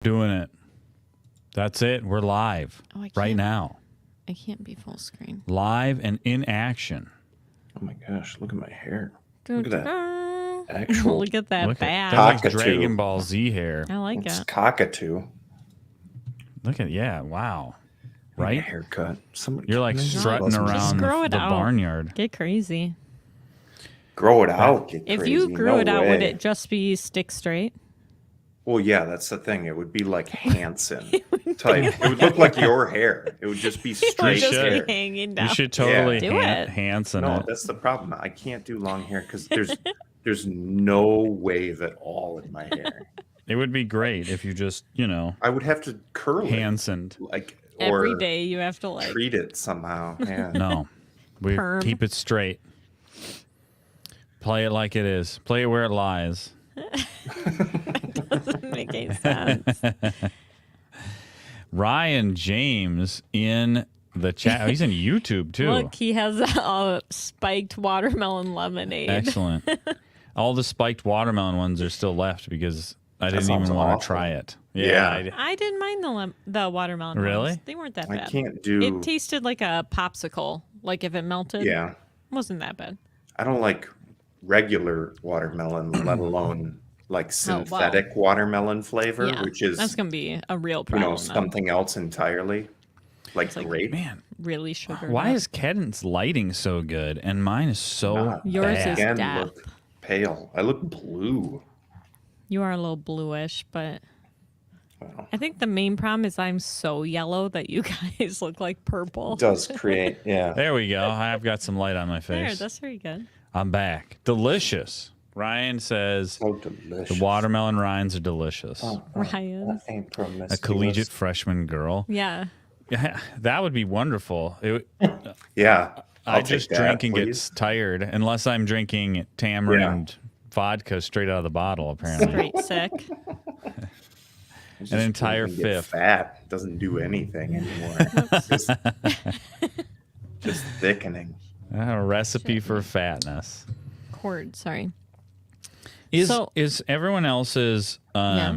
Doing it. That's it. We're live right now. I can't be full screen. Live and in action. Oh my gosh, look at my hair. Look at that. Actual. Look at that bat. That's like Dragon Ball Z hair. I like It's it. cockatoo. Look at, yeah, wow. Right? Haircut. You're like strutting around the barnyard. Get crazy. Grow it out. Get If crazy. you grew No it out, way. would it just be stick straight? Well, yeah, that's the thing. It would be like Hanson type. It would look like your hair. It would just be It would straight just hair. be hanging down. You should totally Do it. Hanson No, it. that's the problem. I can't do long hair because there's no wave at all in my hair. It would be great if you just, I would have to curl it. Hansoned. Like, Every or day you have to like treat it somehow. Yeah. No. We Perm. keep it straight. Play it like it is. Play it where it lies. doesn't make any sense. Ryan James in the chat. Oh, he's in YouTube too. Look, he has a spiked watermelon lemonade. Excellent. All the spiked watermelon ones are still left because I didn't even sounds want awful. to try it. Yeah. I didn't mind the watermelon Really? ones. They weren't that I bad. can't do. It tasted like a popsicle. Like if it melted. Yeah. Wasn't that bad. I don't like regular watermelon, let alone like synthetic watermelon flavor, Yeah, which is that's gonna be a real problem. then. something else entirely. Like like- grape. Man, Really sugar. why is Keden's lighting so good and mine is so Yours bad? is Again, dap. look pale. I look blue. You are a little bluish, but Well, I think the main problem is I'm so yellow that you guys look like purple. it does create, yeah. There we go. I've got some light on my There, face. that's very good. I'm back. Delicious. Ryan says So delicious. the watermelon rinds are delicious. Ryan. Ain't A promiscuous. collegiate freshman girl. Yeah. Yeah, that would be wonderful. Yeah. I I'll just take that, drink and please. get tired unless I'm drinking tamarind vodka straight out of the bottle, apparently. Straight sick. Just an entire drink and get fifth. Fat doesn't do anything anymore. just thickening. A recipe for fatness. Cord, sorry. Is everyone else's Yeah.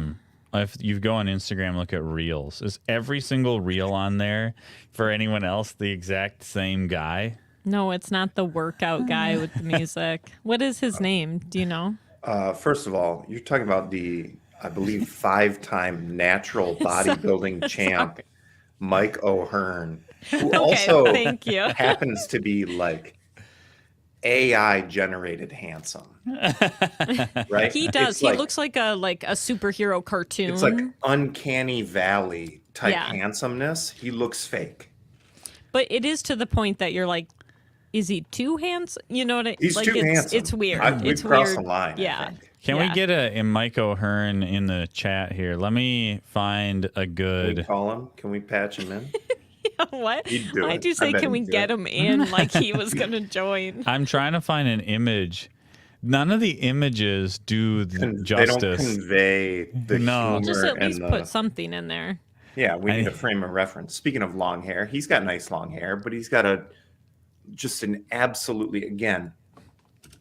if you go on Instagram and look at reels, is every single reel on there for anyone else the exact same guy? No, it's not the workout guy with the music. What is his name? Do you know? First of all, you're talking about the, I believe, 5-time natural bodybuilding champ, Mike O'Hearn, who also thank you. happens to be like AI generated handsome. Right? He does. It's He like- looks like a superhero cartoon. It's like uncanny valley type Yeah. handsomeness. He looks fake. But it is to the point that you're like, is he too handsome? You know what I He's like? too it's, handsome. It's weird. We've It's crossed weird. the line. I Yeah. think. Can Yeah. we get a Mike O'Hearn in the chat here? Let me find a Can we good. call him? Can we patch him in? What? He'd do Why'd it. you I say, bet can we he'd do get it. him in like he was going to join? I'm trying to find an image. None of the images do They don't justice. convey the No. humor Just at and least the, put something in there. Yeah, we need a frame of reference. Speaking of long hair, he's got nice long hair, but he's got just an absolutely, again,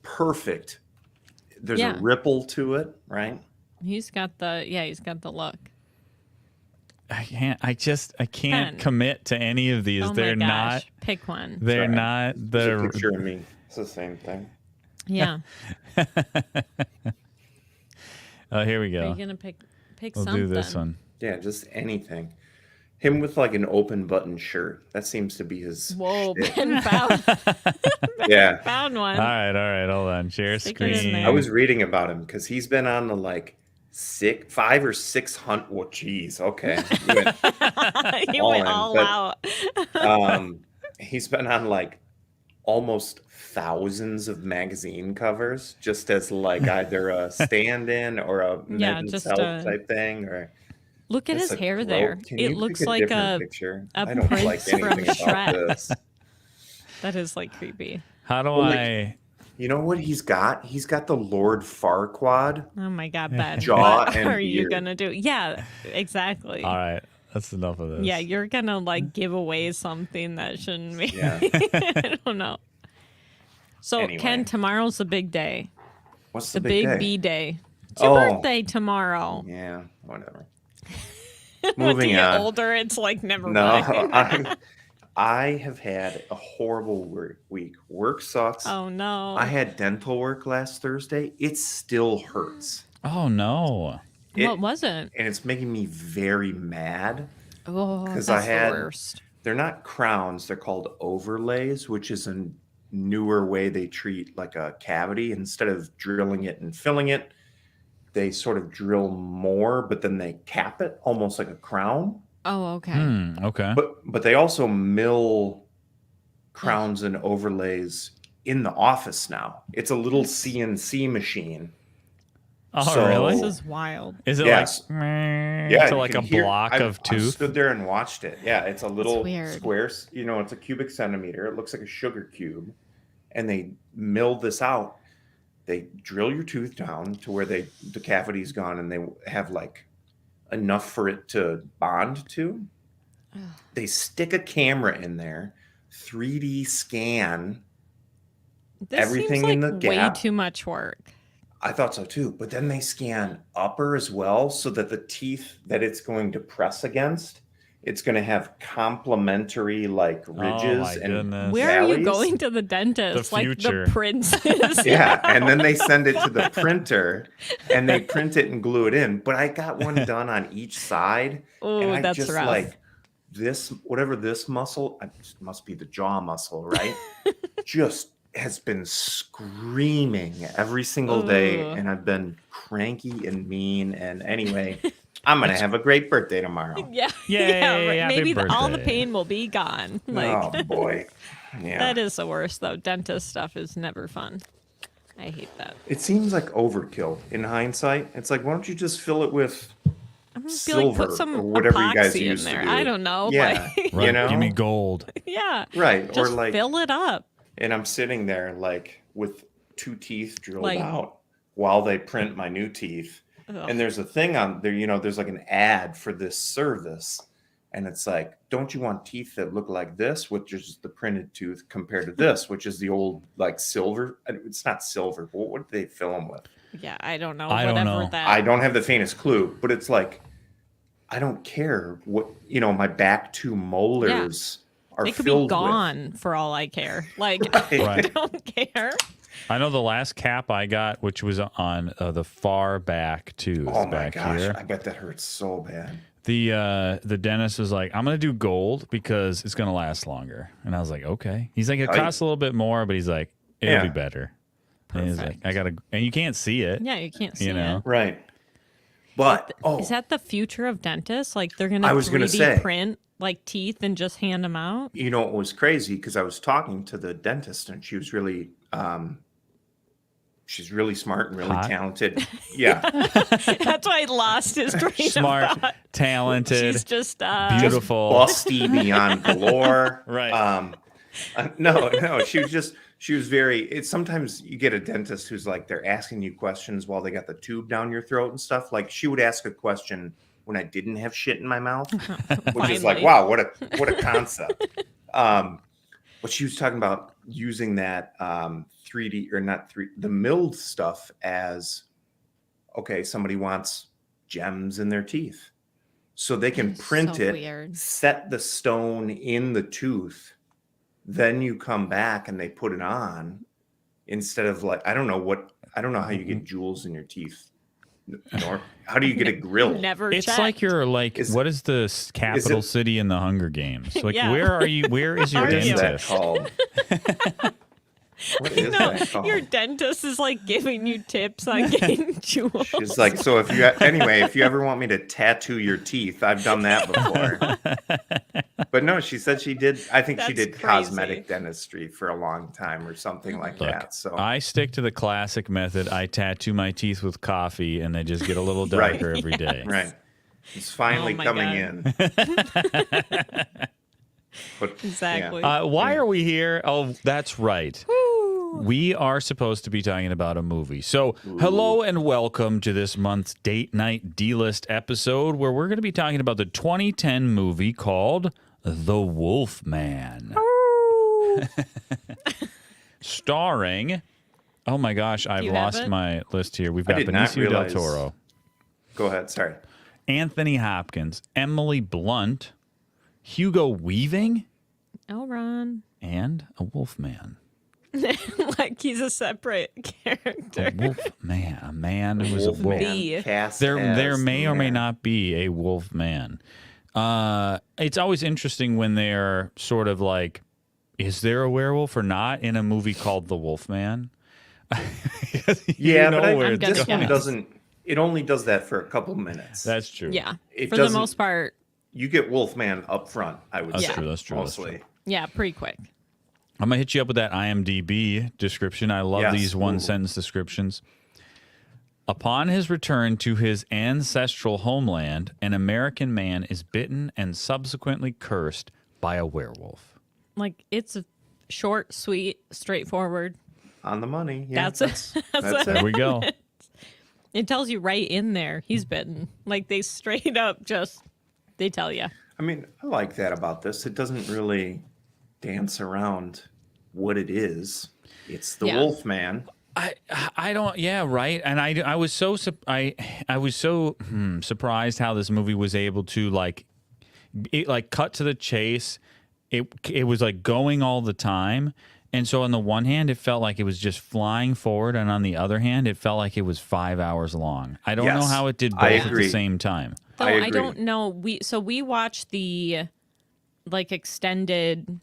perfect. There's Yeah. a ripple to it, right? He's got the look. I can't Pen. commit to any of these. Oh They're my not. gosh. Pick one. They're Sorry. not. There's a The picture of me. It's the same thing. Yeah. oh, here we Are go. you going to pick We'll something? do this one. Yeah, just anything. Him with like an open button shirt. That seems to be his. Whoa, shtick. Ben found, Yeah. found one. All right. Hold on. Share Stick it in screen. there. I was reading about him because he's been on the like 500 or 600. Well, geez. Okay. He went he all went in, all but- out. He's been on like almost thousands of magazine covers just as like either a stand-in or a Yeah, men's just health a- type thing or Look at just his a hair glow. there. Can It you looks pick like different a picture. a I don't like prince from anything about Shrek. this. That is like creepy. How do Well, like- I? You know what he's got? He's got the Lord Farquaad. Oh my god, Ben. Jaw What and are you beard. gonna do? Yeah, exactly. All right. That's enough of this. Yeah, you're gonna like give away something that shouldn't be. Yeah. I don't know. So Anyway. Ken, tomorrow's the big day. What's The the big big day? B day. It's your Oh. birthday tomorrow. Yeah, whatever. Once you Moving get on. older, it's like never No, mind. I have had a horrible week. Work sucks. Oh no. I had dental work last Thursday. It still hurts. Oh no. What was it? And it's making me very mad. Oh, 'Cause that's I had- the worst. They're not crowns. They're called overlays, which is a newer way they treat like a cavity. Instead of drilling it and filling it, they sort of drill more, but then they cap it almost like a crown. Oh, okay. Okay. But they also mill crowns and overlays in the office now. It's a little CNC machine. Oh, So- really? This is wild. Is it Yes. like Yeah, to you like can a hear- block I- of I tooth? stood there and watched it. Yeah, it's a little weird. square. It's a cubic centimeter. It looks like a sugar cube, and they mill this out. They drill your tooth down to where the cavity's gone, and they have like enough for it to bond to. Ugh. They stick a camera in there, 3D scan. This Everything seems in like the way gap. too much work. I thought so too, but then they scan upper as well, so that the teeth that it's going to press against, it's going to have complementary like ridges my and goodness. Where are you valleys. going to the dentist? The like future. the princes. Yeah, and then they send it to the printer, and they print it and glue it in. But I got one done on each side, and Oh, I that's just rough. like this, whatever this muscle, it must be the jaw muscle, right? Just has been screaming every single day, Ugh. and I've been cranky and mean. And anyway, I'm gonna have a great birthday tomorrow. Yeah. Yay, right. happy Maybe all the birthday. pain will be gone. Like Oh boy, yeah. that is the worst though. Dentist stuff is never fun. I hate that. It seems like overkill in hindsight. It's like, why don't you just fill it with I'm gonna be like, silver put some or whatever you guys epoxy in used to there. do? I don't know. Yeah, Like, Right. you know, Give me gold. yeah. right? Just or like, fill it up. and I'm sitting there like with 2 teeth drilled Like- out while they print my new teeth. Ugh. And there's a thing on there, there's like an ad for this service. And it's like, don't you want teeth that look like this, which is the printed tooth, compared to this, which is the old like silver? It's not silver. But what did they fill them with? Yeah, I don't know. I don't Whatever know. that. I don't have the faintest clue, but it's like, I don't care what, my back 2 molars are They could be filled gone for all I care. Like Right. I Right. don't care. I know the last cap I got, which was on the far back tooth with. Oh my back gosh, here. I bet that hurts so bad. The dentist was like, I'm gonna do gold because it's gonna last longer. And I was like, okay. He's like, it Oh, costs a little bit more, but he's like, it'll Yeah. be better. And he's like, and you can't see it. Yeah, you can't see You know? it. Right. But Is that the future of dentists? Like they're gonna I was 3D gonna say. print like teeth and just hand them out? you know what was crazy? Because I was talking to the dentist, and she was really she's really smart and really Hot? talented. Yeah. That's why I lost his train Smart, of thought. talented, She's just beautiful. Busty beyond galore. Right. No, she was very, it's sometimes you get a dentist who's like, they're asking you questions while they got the tube down your throat and stuff. Like she would ask a question when I didn't have shit in my mouth, which is like, Finally. wow, what a concept. But she was talking about using that 3D or not 3, the milled stuff as, okay, somebody wants gems in their teeth. So they can print So it, weird. set the stone in the tooth, then you come back and they put it on instead of like, I don't know how you get jewels in your teeth. Nor how do you get a grill? Never It's checked. like you're like, what is the capital it- city in the Hunger Games? Like, Yeah. where are you? Where is your Are What you? is that dentist? called? What is No, that called? your dentist is like giving you tips on getting jewels. She's like, so if you ever want me to tattoo your teeth, I've done that before. But no, she said she did. I think she That's did crazy. cosmetic dentistry for a long time or something like Look, that. So I stick to the classic method. I tattoo my teeth with coffee, and they just get a little Right. darker every day. right, it's finally Oh my coming God. in. But, Exactly. Why are we here? Oh, that's right. We are supposed to be talking about a movie. So, hello and welcome to this month's Date Night D-List episode where we're going to be talking about the 2010 movie called The Wolfman. Starring, oh my gosh, I've you have lost it? my list here. We've I got did not Benicio del realize- Toro, Go ahead. Sorry. Anthony Hopkins, Emily Blunt, Hugo Weaving, Oh, Ron. and a Wolfman. Like he's a separate character. A Wolfman, a man who was a wolf. The- cast There as may the or may man. not be a Wolfman. It's always interesting when they're sort of like, is there a werewolf or not in a movie called The Wolfman? Yeah, but I'm this gonna one guess. doesn't. It only does that for a couple minutes. That's true. Yeah. It For the doesn't- most part, You get Wolfman up front, I would That's say. true, that's true, that's Mostly. true. yeah, pretty quick. I'm going to hit you up with that IMDb description. I love Yes. these Ooh. one-sentence descriptions. Upon his return to his ancestral homeland, an American man is bitten and subsequently cursed by a werewolf. Like it's a short, sweet, straightforward. On the money. Yeah, That's it. That's There it. we go. It tells you right in there he's bitten. Like they straight up just they tell you. I mean, I like that about this. It doesn't really dance around what it is. It's the Yeah. Wolfman. I don't, yeah, right. And I was so I was so surprised how this movie was able to like cut to the chase. It was like going all the time. And so on the one hand, it felt like it was just flying forward, and on the other hand, it felt like it was 5 hours long. I don't know Yes, how it did both I at the agree. same time. Though I I, agree. don't know. We watched the like extended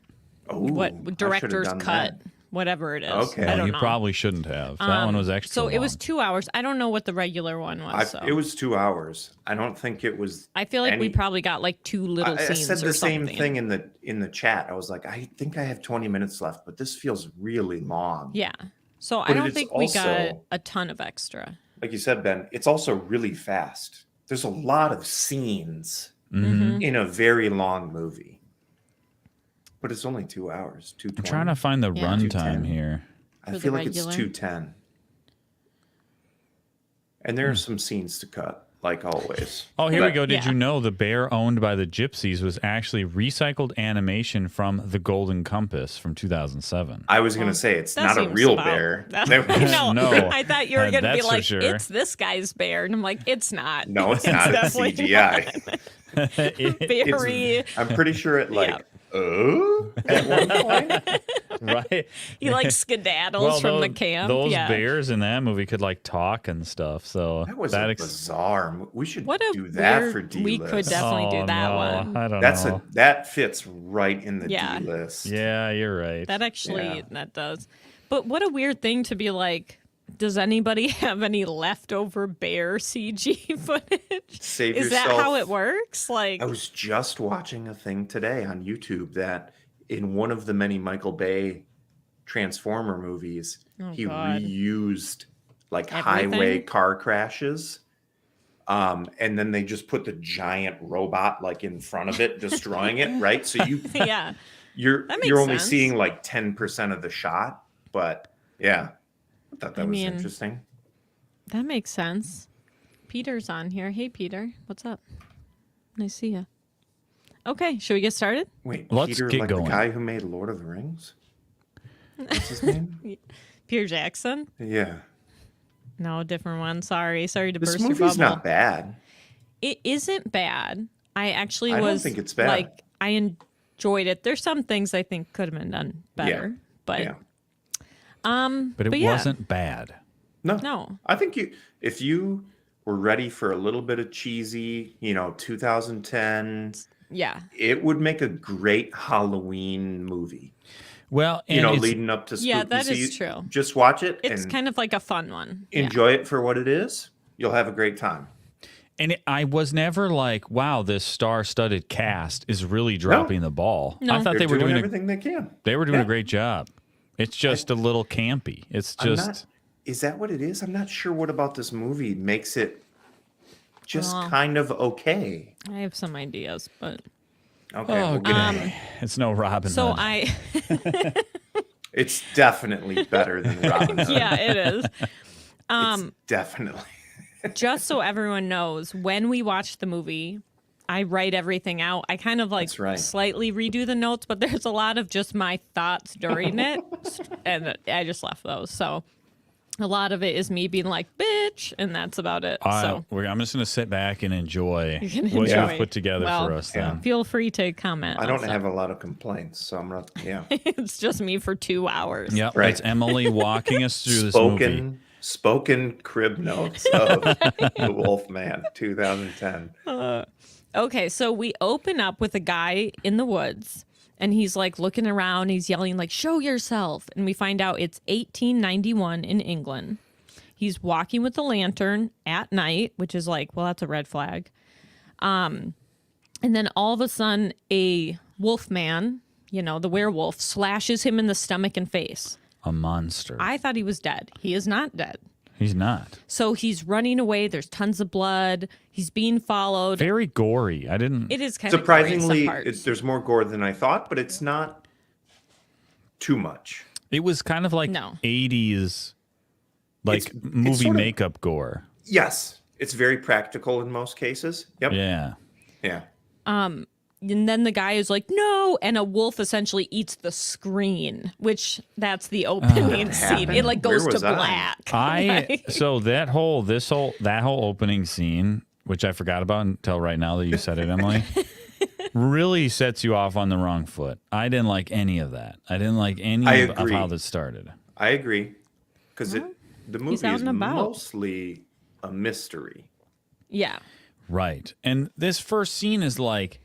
Oh, I should've what director's done cut, that. whatever it is. Okay. I Well, don't You know. probably shouldn't have. That one was extra So it was long. 2 hours. I don't know what the regular one was. So It was 2 hours. I don't think it was. I feel like we any- probably got like two little I scenes said or the same something. thing in the chat. I was like, I think I have 20 minutes left, but this feels really long. Yeah. So I But don't it's think we got also- a ton of extra. Like you said, Ben, it's also really fast. There's a lot of scenes Mm-hmm. in a very long movie. But it's only 2 hours. I'm 2:20. trying to find the Yeah. runtime 2:10. here. I For the feel like it's regular. 2:10. And there are some scenes to cut, like always. Oh, here we But- go. Did Yeah. you know the bear owned by the Gypsies was actually recycled animation from The Golden Compass from 2007? I was going to say it's That not a seems real about- bear. no, No. I thought you were going to be That's for like, sure. it's this guy's bear. And I'm like, it's not. No, it's not. It's definitely CGI. Very, I'm pretty sure it like, at one point. Right? he like skedaddles from the camp. Those yeah. bears in that movie could like talk and stuff. So That was bizarre. We should What a do that weird, for D we list. could definitely do that one. I don't That's know. that fits right in the Yeah. D list. Yeah, you're right. That actually, Yeah. that does. But what a weird thing to be like, does anybody have any leftover bear CG footage? Save Is that yourself- how it works? Like, I was just watching a thing today on YouTube that in one of the many Michael Bay Transformer movies, Oh, he God. reused like Everything? highway car crashes. And then they just put the giant robot like in front of it, destroying it, right? So yeah. you're That makes you're only sense. seeing like 10% of the shot, but yeah. I thought that I was mean, interesting. That makes sense. Peter's on here. Hey, Peter. What's up? Nice to see you. Okay, should we get started? Wait, Let's Peter, get like going. the guy who made Lord of the Rings? What's his name? Peter Jackson? Yeah. No, different one. Sorry to This burst your movie's bubble. not bad. It isn't bad. I actually I don't was think it's bad. like, I enjoyed it. There's some things I think could have been done better, but Yeah. but it yeah. wasn't bad. No. I think if you were ready for a little bit of cheesy, 2010, Yeah. it would make a great Halloween movie. Well, and it's- Leading up to spooky Yeah, that is season. true. Just watch it It's and kind of like a fun one. Yeah. enjoy it for what it is. You'll have a great time. And I was never like, wow, this star-studded cast is really dropping the ball. No. I thought They're they were doing everything they can. they were doing Yeah. a great job. It's just a little campy. It's I'm just not- is that what it is? I'm not sure what about this movie makes it just Well, kind of okay. I have some ideas, but Okay, we'll get into it. it's no Robin so Hood. It's definitely better than Robin Hood. yeah, it is. It's definitely. Just so everyone knows, when we watch the movie, I write everything out. I kind of like That's right. slightly redo the notes, but there's a lot of just my thoughts during it, and I just left those. So A lot of it is me being like, bitch, and that's about it. So I'm just going to sit back and enjoy You can what enjoy. you've put together Well, for us then. feel free to comment. I don't also. have a lot of complaints, so I'm not. Yeah. It's just me for 2 hours. Yep, Right. it's Emily walking us through this movie. Spoken crib notes of the Wolfman, 2010. Okay, so we open up with a guy in the woods, and he's like looking around. He's yelling like, "Show yourself!" And we find out it's 1891 in England. He's walking with a lantern at night, which is like, well, that's a red flag. And then all of a sudden, a Wolfman, the werewolf, slashes him in the stomach and face. A monster. I thought he was dead. He is not dead. He's not. So he's running away. There's tons of blood. He's being followed. Very gory. I didn't. It is kind of Surprisingly, gory in some parts. there's more gore than I thought, but it's not too much. It was kind of like No. 80s, like It's movie sort of- makeup gore. Yes, it's very practical in most cases. Yep. Yeah. Yeah. And then the guy is like, no, and a wolf essentially eats the screen, which that's the opening scene. happened? It like goes Where to was I? black. So that whole opening scene, which I forgot about until right now that you said it, Emily, really sets you off on the wrong foot. I didn't like any of that. I didn't like any of agree. how this started. I agree. Because the movie out is and about. mostly a mystery. Yeah. Right. And this first scene is like,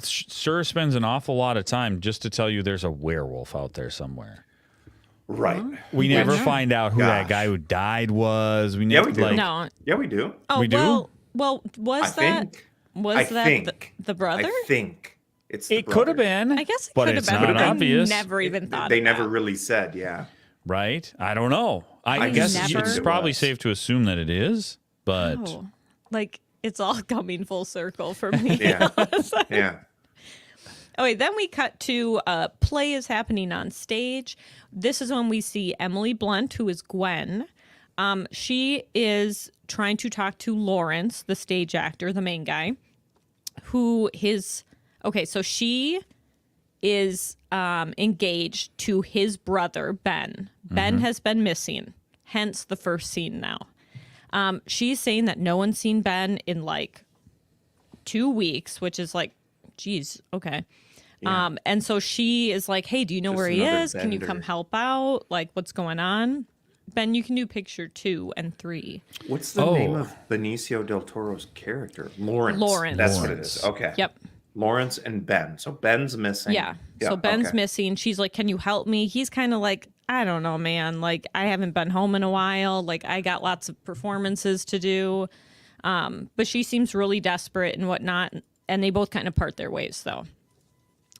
sure spends an awful lot of time just to tell you there's a werewolf out there somewhere. Right. We never Which- find out who that Gosh. guy who died was. We Yeah, never we do. like No. Yeah, we do. Oh, We do? well, was I that think. was I that think. the brother? I think it's the it could have brother. been. I guess it but could have it's been. not but I obvious. never even thought They of never that. really said, yeah. Right? I don't know. I I guess never- it's It probably was. safe to assume that it is, but Oh, like it's all coming full circle for me. Yeah. Yeah. Oh, wait, then we cut to play is happening on stage. This is when we see Emily Blunt, who is Gwen. She is trying to talk to Lawrence, the stage actor, the main guy, so she is engaged to his brother, Ben. Ben has been missing, hence the first scene now. She's saying that no one's seen Ben in like 2 weeks, which is like, geez, okay. Yeah. And so she is like, hey, do you know Just where he another is? Can you come bender. help out? Like, what's going on? Ben, you can do picture 2 and 3. What's the name of Benicio del Toro's character? Lawrence. Lawrence. That's what it is. Okay. Yep. Lawrence and Ben. So Ben's missing. Yeah. So Ben's okay. missing. She's like, can you help me? He's kind of like, I don't know, man. Like, I haven't been home in a while. Like, I got lots of performances to do. But she seems really desperate and whatnot. And they both kind of part their ways, though.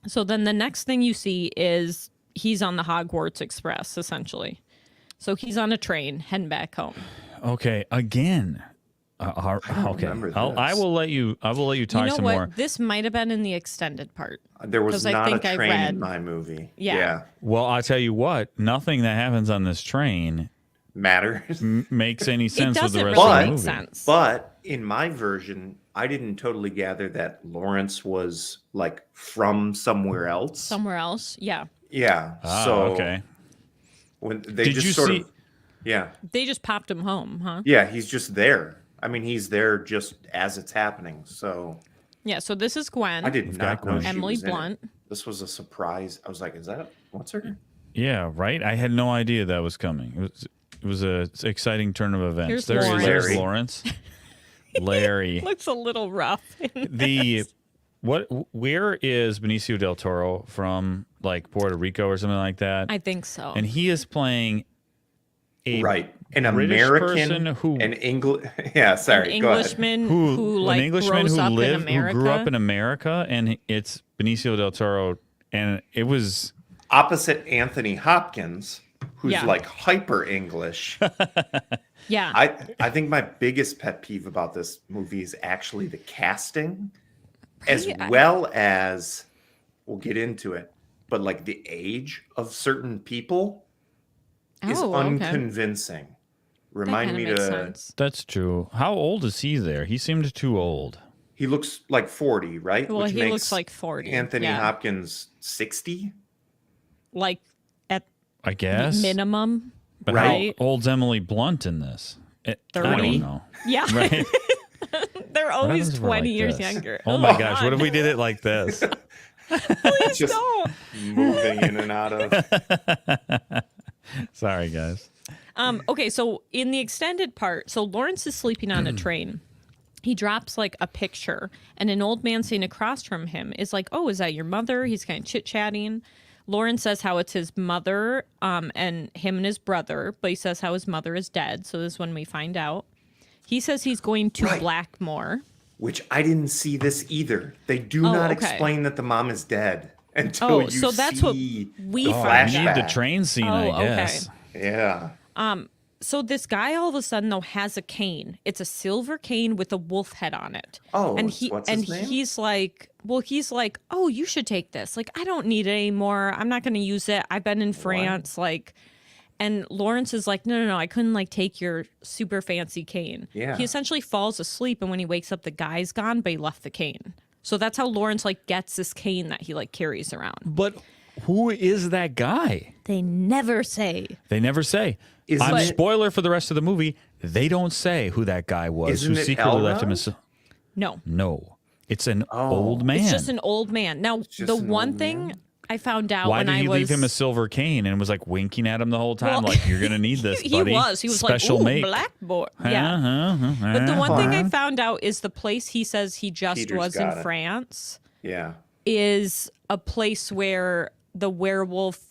So then the next thing you see is he's on the Hogwarts Express, essentially. So he's on a train heading back home. okay, again. Okay. remember I this. will let you talk You know some what? more. This might have been in the extended part. There was 'Cause I not think a I train read- in my movie. Yeah. Well, I'll tell you what, nothing that happens on this train Matters. makes any sense with the doesn't rest really of the make movie. sense. But in my version, I didn't totally gather that Lawrence was like from somewhere else. Somewhere else. Yeah. Yeah. Ah, so okay. when they Did just you sort see- of yeah. They just popped him home, huh? Yeah, he's just there. I mean, he's there just as it's happening. So Yeah. So this is Gwen. I did not know Gwen. she Emily was in it. Blunt. This was a surprise. I was like, "Is that what's her?" Yeah, right. I had no idea that was coming. It was a exciting turn of events. Here's There he is. Lawrence. There's Larry. Lawrence. Larry. Looks a little rough. Where is Benicio del Toro from? Like Puerto Rico or something like that? I think so. And he is playing a Right, an British American person who an English. Yeah, sorry. An go ahead. Englishman who who like an Englishman grows who up in lived America. who grew up in America, and it's Benicio del Toro, and it was Opposite Anthony Hopkins, who's Yeah. like hyper English. Yeah. I think my biggest pet peeve about this movie is actually the casting, as I- well as we'll get into it, but like the age of certain people is Oh, okay. unconvincing. That Remind kinda me makes to. sense. that's true. How old is he there? He seemed too old. He looks like 40, right? Well, Which he makes looks like 40. Anthony yeah. Hopkins 60. Like at I guess. minimum. But Right. how old's Emily Blunt in this? I 30. don't know. Yeah. Right? They're What always happens if we're 20 like years this? younger. Oh my gosh, what if we did it like this? Please Just don't. moving in and out of. Sorry, guys. Okay, so in the extended part, so Lawrence is sleeping on a train. He drops like a picture, and an old man sitting across from him is like, "Oh, is that your mother?" He's kind of chit-chatting. Lawrence says how it's his mother, and him and his brother, but he says how his mother is dead. So this is when we find out. He says he's going to Right. Blackmore. Which I didn't see this either. They do Oh, not okay. explain that the mom is dead until Oh, you so that's what see we the find I out. need the flashback. train scene, Oh, I guess. Yeah. So this guy all of a sudden though has a cane. It's a silver cane with a wolf head on it. Oh, and what's his name? he's like, "Oh, you should take this. Like, I don't need it anymore. I'm not going to use it. I've been in France." Like, and Lawrence is like, "No, I couldn't like take your super fancy cane." Yeah. He essentially falls asleep, and when he wakes up, the guy's gone, but he left the cane. So that's how Lawrence like gets this cane that he like carries around. But who is that guy? They never say. They never say. Isn't it- Spoiler for the rest of the movie, they don't say who that guy was Isn't who it secretly left him Elrond? as... No. No. It's an Oh. old man. It's just an old man. Now, just the an one old thing man? I found out Why when did I he was leave him a silver cane and was like winking at him the whole time? Well, like, you're going to need this, he buddy. was. He was Special like, "Ooh, make. blackboard." Yeah. But the Uh-huh. one thing I found out is the place he says he just Peter's was in got it. France Yeah. is a place where the werewolf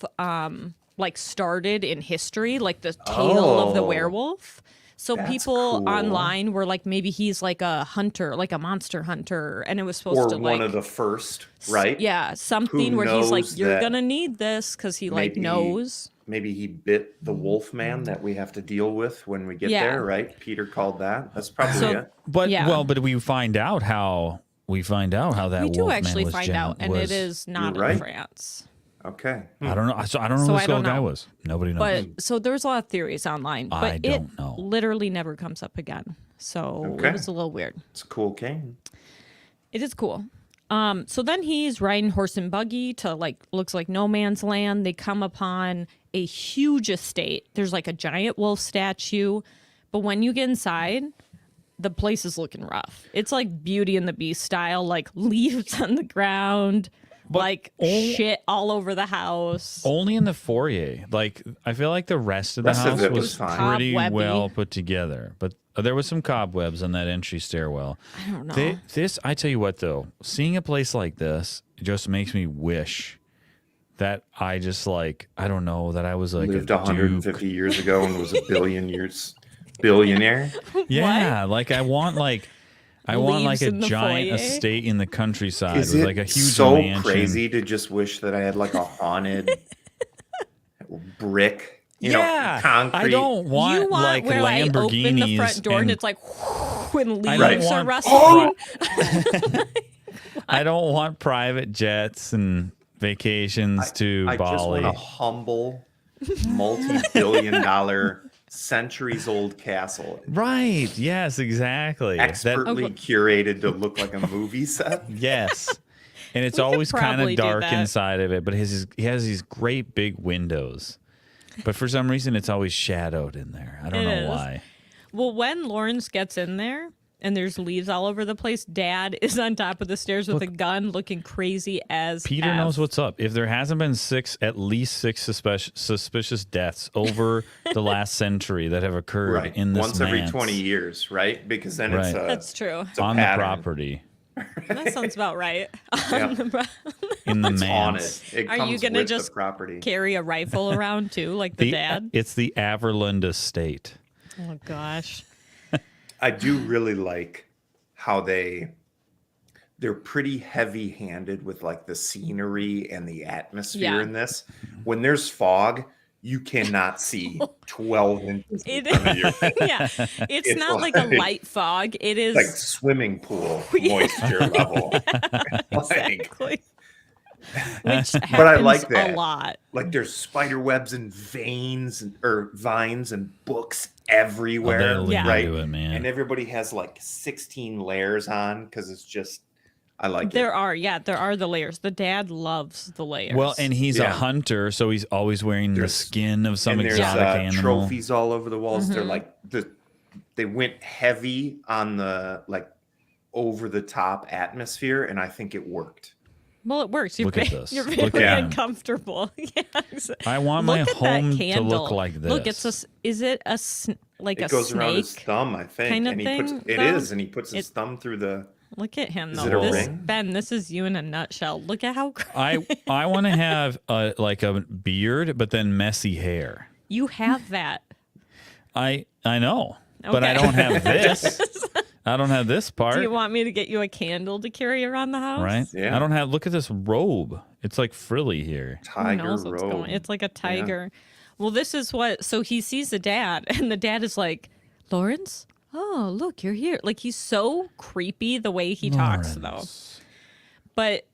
like started in history, like the tale of the Oh. werewolf. So That's people cool. online were like, maybe he's like a hunter, like a monster hunter, and it was supposed Or to one like of the first, right? yeah, something where he's like, knows "You're that gonna need this," because he like maybe- knows. Maybe he bit the Wolfman that we have to deal with when we get Yeah. there, right? Peter called that. That's probably So- it. But Yeah. but we find out how that We do Wolfman actually was find out, and was, it is not in right. France. Okay. I don't know. So I don't know So who I this don't little guy know. was. Nobody knows. But so there's a lot of theories online, but I it don't know. literally never comes up again. So Okay. it was a little weird. It's a cool cane. It is cool. So then he's riding horse and buggy to like looks like no man's land. They come upon a huge estate. There's like a giant wolf statue, but when you get inside, the place is looking rough. It's like Beauty and the Beast style, like leaves on the ground, like shit all over the house. Only in the foyer. Like, I feel like the rest of the Rest of house it was was fine. pretty Cobwebby. well put together. But there was some cobwebs on that entry stairwell. I don't know. This, I tell you what, though, seeing a place like this just makes me wish that I just like, I don't know, that I was like Lived a 150 years ago and was a billionaire. Yeah, like I want like a Leaves in the giant foyer? estate in the countryside Is with it like a huge so mansion. crazy to just wish that I had like a haunted brick, you Yeah, know, concrete? I don't want, You want like where I open Lamborghinis the front door and it's like when I leaves don't are want- rustling. I don't want private jets and vacations to I just Bali. want a humble, multi-billion-dollar, centuries-old castle, Right? Yes, exactly. expertly curated to look like a movie set. Yes. And it's We could always kind probably of do dark that. inside of it, but he has these great big windows. But for some reason, it's always shadowed in there. I don't It know is. why. Well, when Lawrence gets in there and there's leaves all over the place, Dad is on top of the stairs with a gun looking crazy as Peter F. knows what's up. If there hasn't been at least six suspicious deaths over the last century that have occurred Right. in this Once every manse 20 years, right? Because then it's Right. a, That's true. it's a on the pattern. property That sounds about right. Yeah. in the It's haunted. manse. It Are you comes gonna with just the property. Carry a rifle around too, like the dad. It's the Averland Estate. Oh gosh. I do really like how they're pretty heavy-handed with like the scenery and the atmosphere Yeah. in this. When there's fog, you cannot see 12 inches in It front of your face. yeah. It's not like a light fog. It is Like swimming pool Yeah. moisture level. Like, exactly. Which happens But I like that. a lot. like there's spider webs and veins or vines and books Oh, everywhere, they lean Yeah. right? into it, man. And everybody has like 16 layers on because it's just I like it. There are the layers. The dad loves the layers. Well, and he's a Yeah. hunter, so he's always wearing the skin of some and there's exotic animal. trophies all over the walls. They're like they went heavy on the like over the top atmosphere, and I think it worked. Well, it works. Look at this. You're Look very at him. uncomfortable. Yes. I want Look my at that home to candle. look like this. Look, is it like It a goes around his snake? thumb, I think, kind of and he thing, puts it though? is, and he puts his thumb through the. Look at him, Is though. it a This, ring? Ben, this is you in a nutshell. Look at how I want to have like a beard, but then messy hair. you have that. I know, but I Okay. don't have this. I don't have this part. Do you want me to get you a candle to carry around the house? Right? Yeah. I don't have. Look at this robe. It's like frilly here. Who Tiger knows what's robe. going? It's like a tiger. Well, this is what. So he sees the dad, and the dad is like, Lawrence. Oh, look, you're here. Like he's so creepy the way he talks, though. Lawrence. But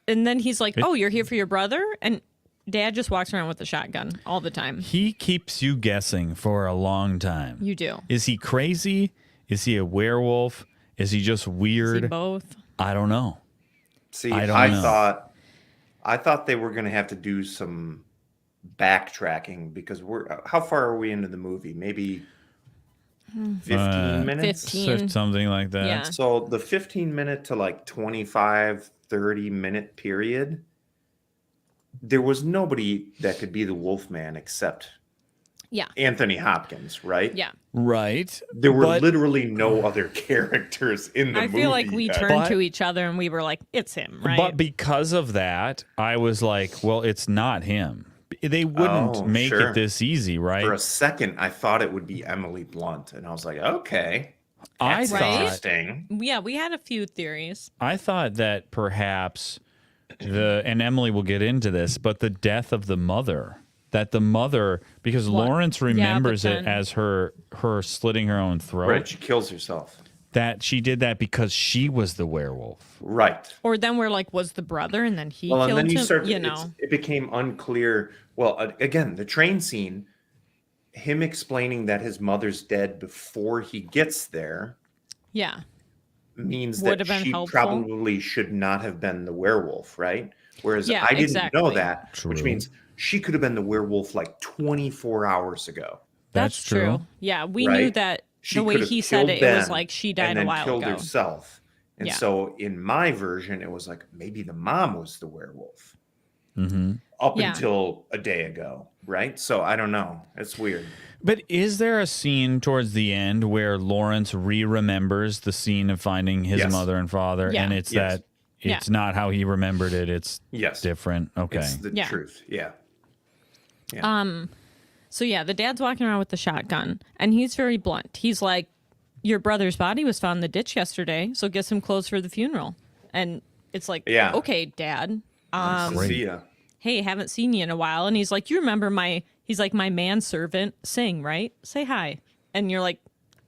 and then he's like, "Oh, you're here for your brother?" And Dad just walks around with a shotgun all the time. He keeps you guessing for a long time. You do. Is he crazy? Is he a werewolf? Is he just See weird? both. I don't know. See, I don't I know. thought they were going to have to do some backtracking because how far are we into the movie? Maybe 15 minutes. 15. Something like that. Yeah. So the 15-minute to like 25, 30-minute period, there was nobody that could be the Wolfman except Yeah. Anthony Hopkins, right? Yeah. Right. There were But- literally no other characters in the I movie. feel like we yet. turned But- to each other and we were like, "It's him, right?" But because of that, I was like, well, it's not him. They wouldn't Oh, make sure. it this easy, right? For a second, I thought it would be Emily Blunt, and I was like, okay, I that's Right? thought interesting. yeah, we had a few theories. I thought that perhaps and Emily will get into this, but the death of the mother, that the mother, because What? Lawrence Yeah, but remembers it then- as her slitting her own throat, Right, she kills herself. that she did that because she was the werewolf. Right. Or then we're like, was the brother, and then he Well, and killed then you him. start. You know, It became unclear. Well, again, the train scene, him explaining that his mother's dead before he gets there yeah, means Would that have been she helpful. probably should not have been the werewolf, right? Whereas Yeah, I didn't know exactly. that, which True. means she could have been the werewolf like 24 hours ago. that's true. Yeah, we knew Right? that She the way could have he said killed it, it was Ben like she and died a then while killed ago. herself. And Yeah. so in my version, it was like maybe the mom was the werewolf Mm-hmm. up Yeah. until a day ago, right? So I don't know. It's weird. But is there a scene towards the end where Lawrence remembers the scene of finding his Yes. mother and father, Yeah. and it's Yes. that it's not how he remembered it; it's Yes. different. Okay, It's the Yeah. truth. Yeah. So yeah, the dad's walking around with the shotgun, and he's very blunt. He's like, "Your brother's body was found in the ditch yesterday, so get some clothes for the funeral." And it's like, Yeah. okay, Dad. Great. See ya. Hey, haven't seen you in a while. And he's like, "You remember my?" He's like, "My manservant, Sing, right? Say hi." And you're like,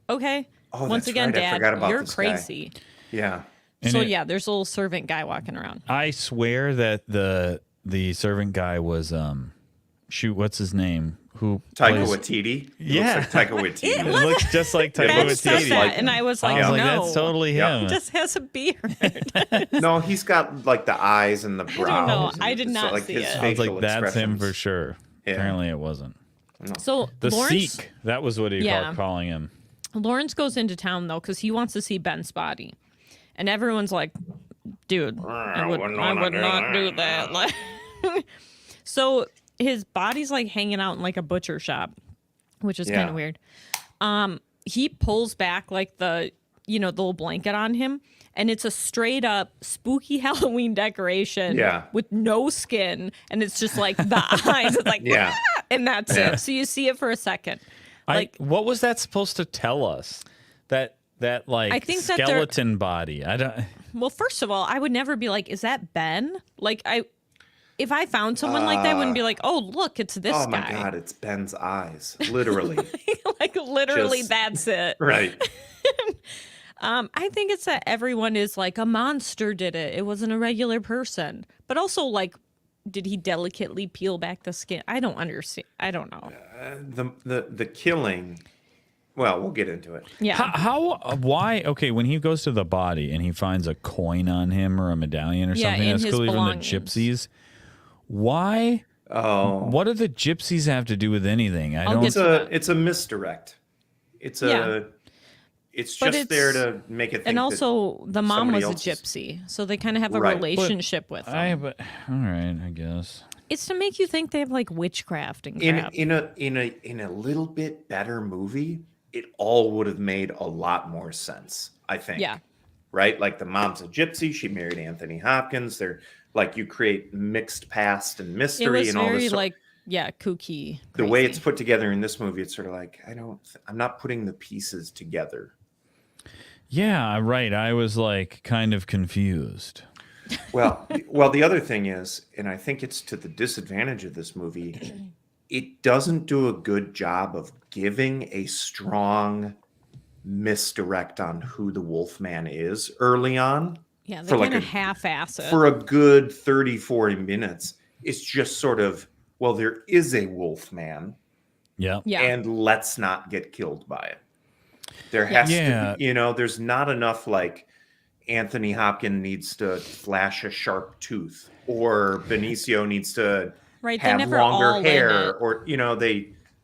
"Okay." Oh, Once that's again, right. I Dad, forgot about you're this guy. crazy. Yeah. And So it- yeah, there's a little servant guy walking around. I swear that the servant guy was what's his name? Who Taika plays- Waititi. He Yeah. looks like Taika Waititi. It looks just like Taika Ben looks said just Waititi. that, like and him. I was I like, was like, "No, that's totally Yeah. him. he just has a beard." No, he's got like the eyes and the don't brows. know. and I did so, not like, see his it. I was like, facial that's him expressions. for sure. Yeah. Apparently, it wasn't. So The Lawrence, Sikh. That was what he Yeah. called calling him. Lawrence goes into town though because he wants to see Ben's body, and everyone's like, "Dude, I would not do that." Like, so his body's like hanging out in like a butcher shop, which is kind Yeah. of weird. He pulls back like the the little blanket on him, and it's a straight up spooky Halloween decoration Yeah. with no skin, and it's just like the eyes. It's like Yeah. "Ah!" and that's Yeah. it. So you see it for a second. What was that supposed to tell us? That like I think that they're- skeleton body. I don't. Well, first of all, I would never be like, "Is that Ben?" Like if I found someone like that, I wouldn't be like, "Oh, look, it's this Oh my guy." God, it's Ben's eyes. Literally. Like literally, Just- that's it. Right. I think it's that everyone is like a monster did it. It wasn't a regular person, but also like, did he delicately peel back the skin? I don't understand. I don't know. The killing Well, we'll get into it. Yeah. Why? Okay, when he goes to the body and he finds a coin on him or a medallion or Yeah, something in that's his clearly from the belongings. gypsies, why? Oh, What do the gypsies have to do with anything? I don't. it's a misdirect. It's a. It's But just there to make it think. And also, the mom was somebody a else is- gypsy, so they kind of have a Right. relationship with them. But all right, I guess. It's to make you think they have like witchcraft and in crap. in a little bit better movie, it all would have made a lot more sense. I think. Yeah. Right. Like the mom's a gypsy. She married Anthony Hopkins. They're like you create mixed past and It mystery was and all very this. like, yeah, kooky. The way crazy. it's put together in this movie, it's sort of like I'm not putting the pieces together. Yeah, right. I was like kind of confused. Well, the other thing is, and I think it's to the disadvantage of this movie, it doesn't do a good job of giving a strong misdirect on who the Wolfman is early on. Yeah, they for like kind of a- half-ass it. For a good 30, 40 minutes, it's just sort of, well, there is a Wolfman, Yeah. yeah. and let's not get killed by it. There has to be, there's not enough like Anthony Hopkins needs to flash a sharp tooth or Benicio needs to Right, they have never all longer in hair it. or,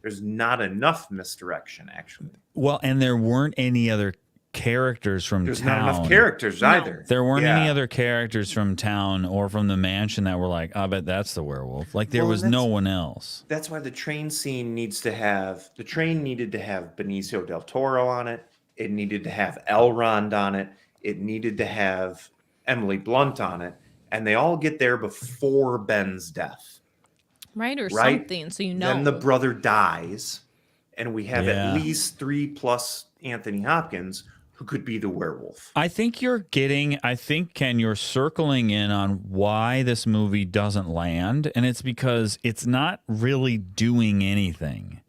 there's not enough misdirection actually. Well, and there weren't any other characters from There's town. not enough characters either. There weren't any Yeah. other characters from town or from the mansion that were like, I bet that's the werewolf. Like there Well, was no one else. That's why the train scene needed to have Benicio del Toro on it. It needed to have Elrond on it. It needed to have Emily Blunt on it. And they all get there before Ben's death. Right, or Right? something, so you know. Then the brother dies. And we have Yeah. at least 3 plus Anthony Hopkins who could be the werewolf. I think, Ken, you're circling in on why this movie doesn't land. And it's because it's not really doing anything.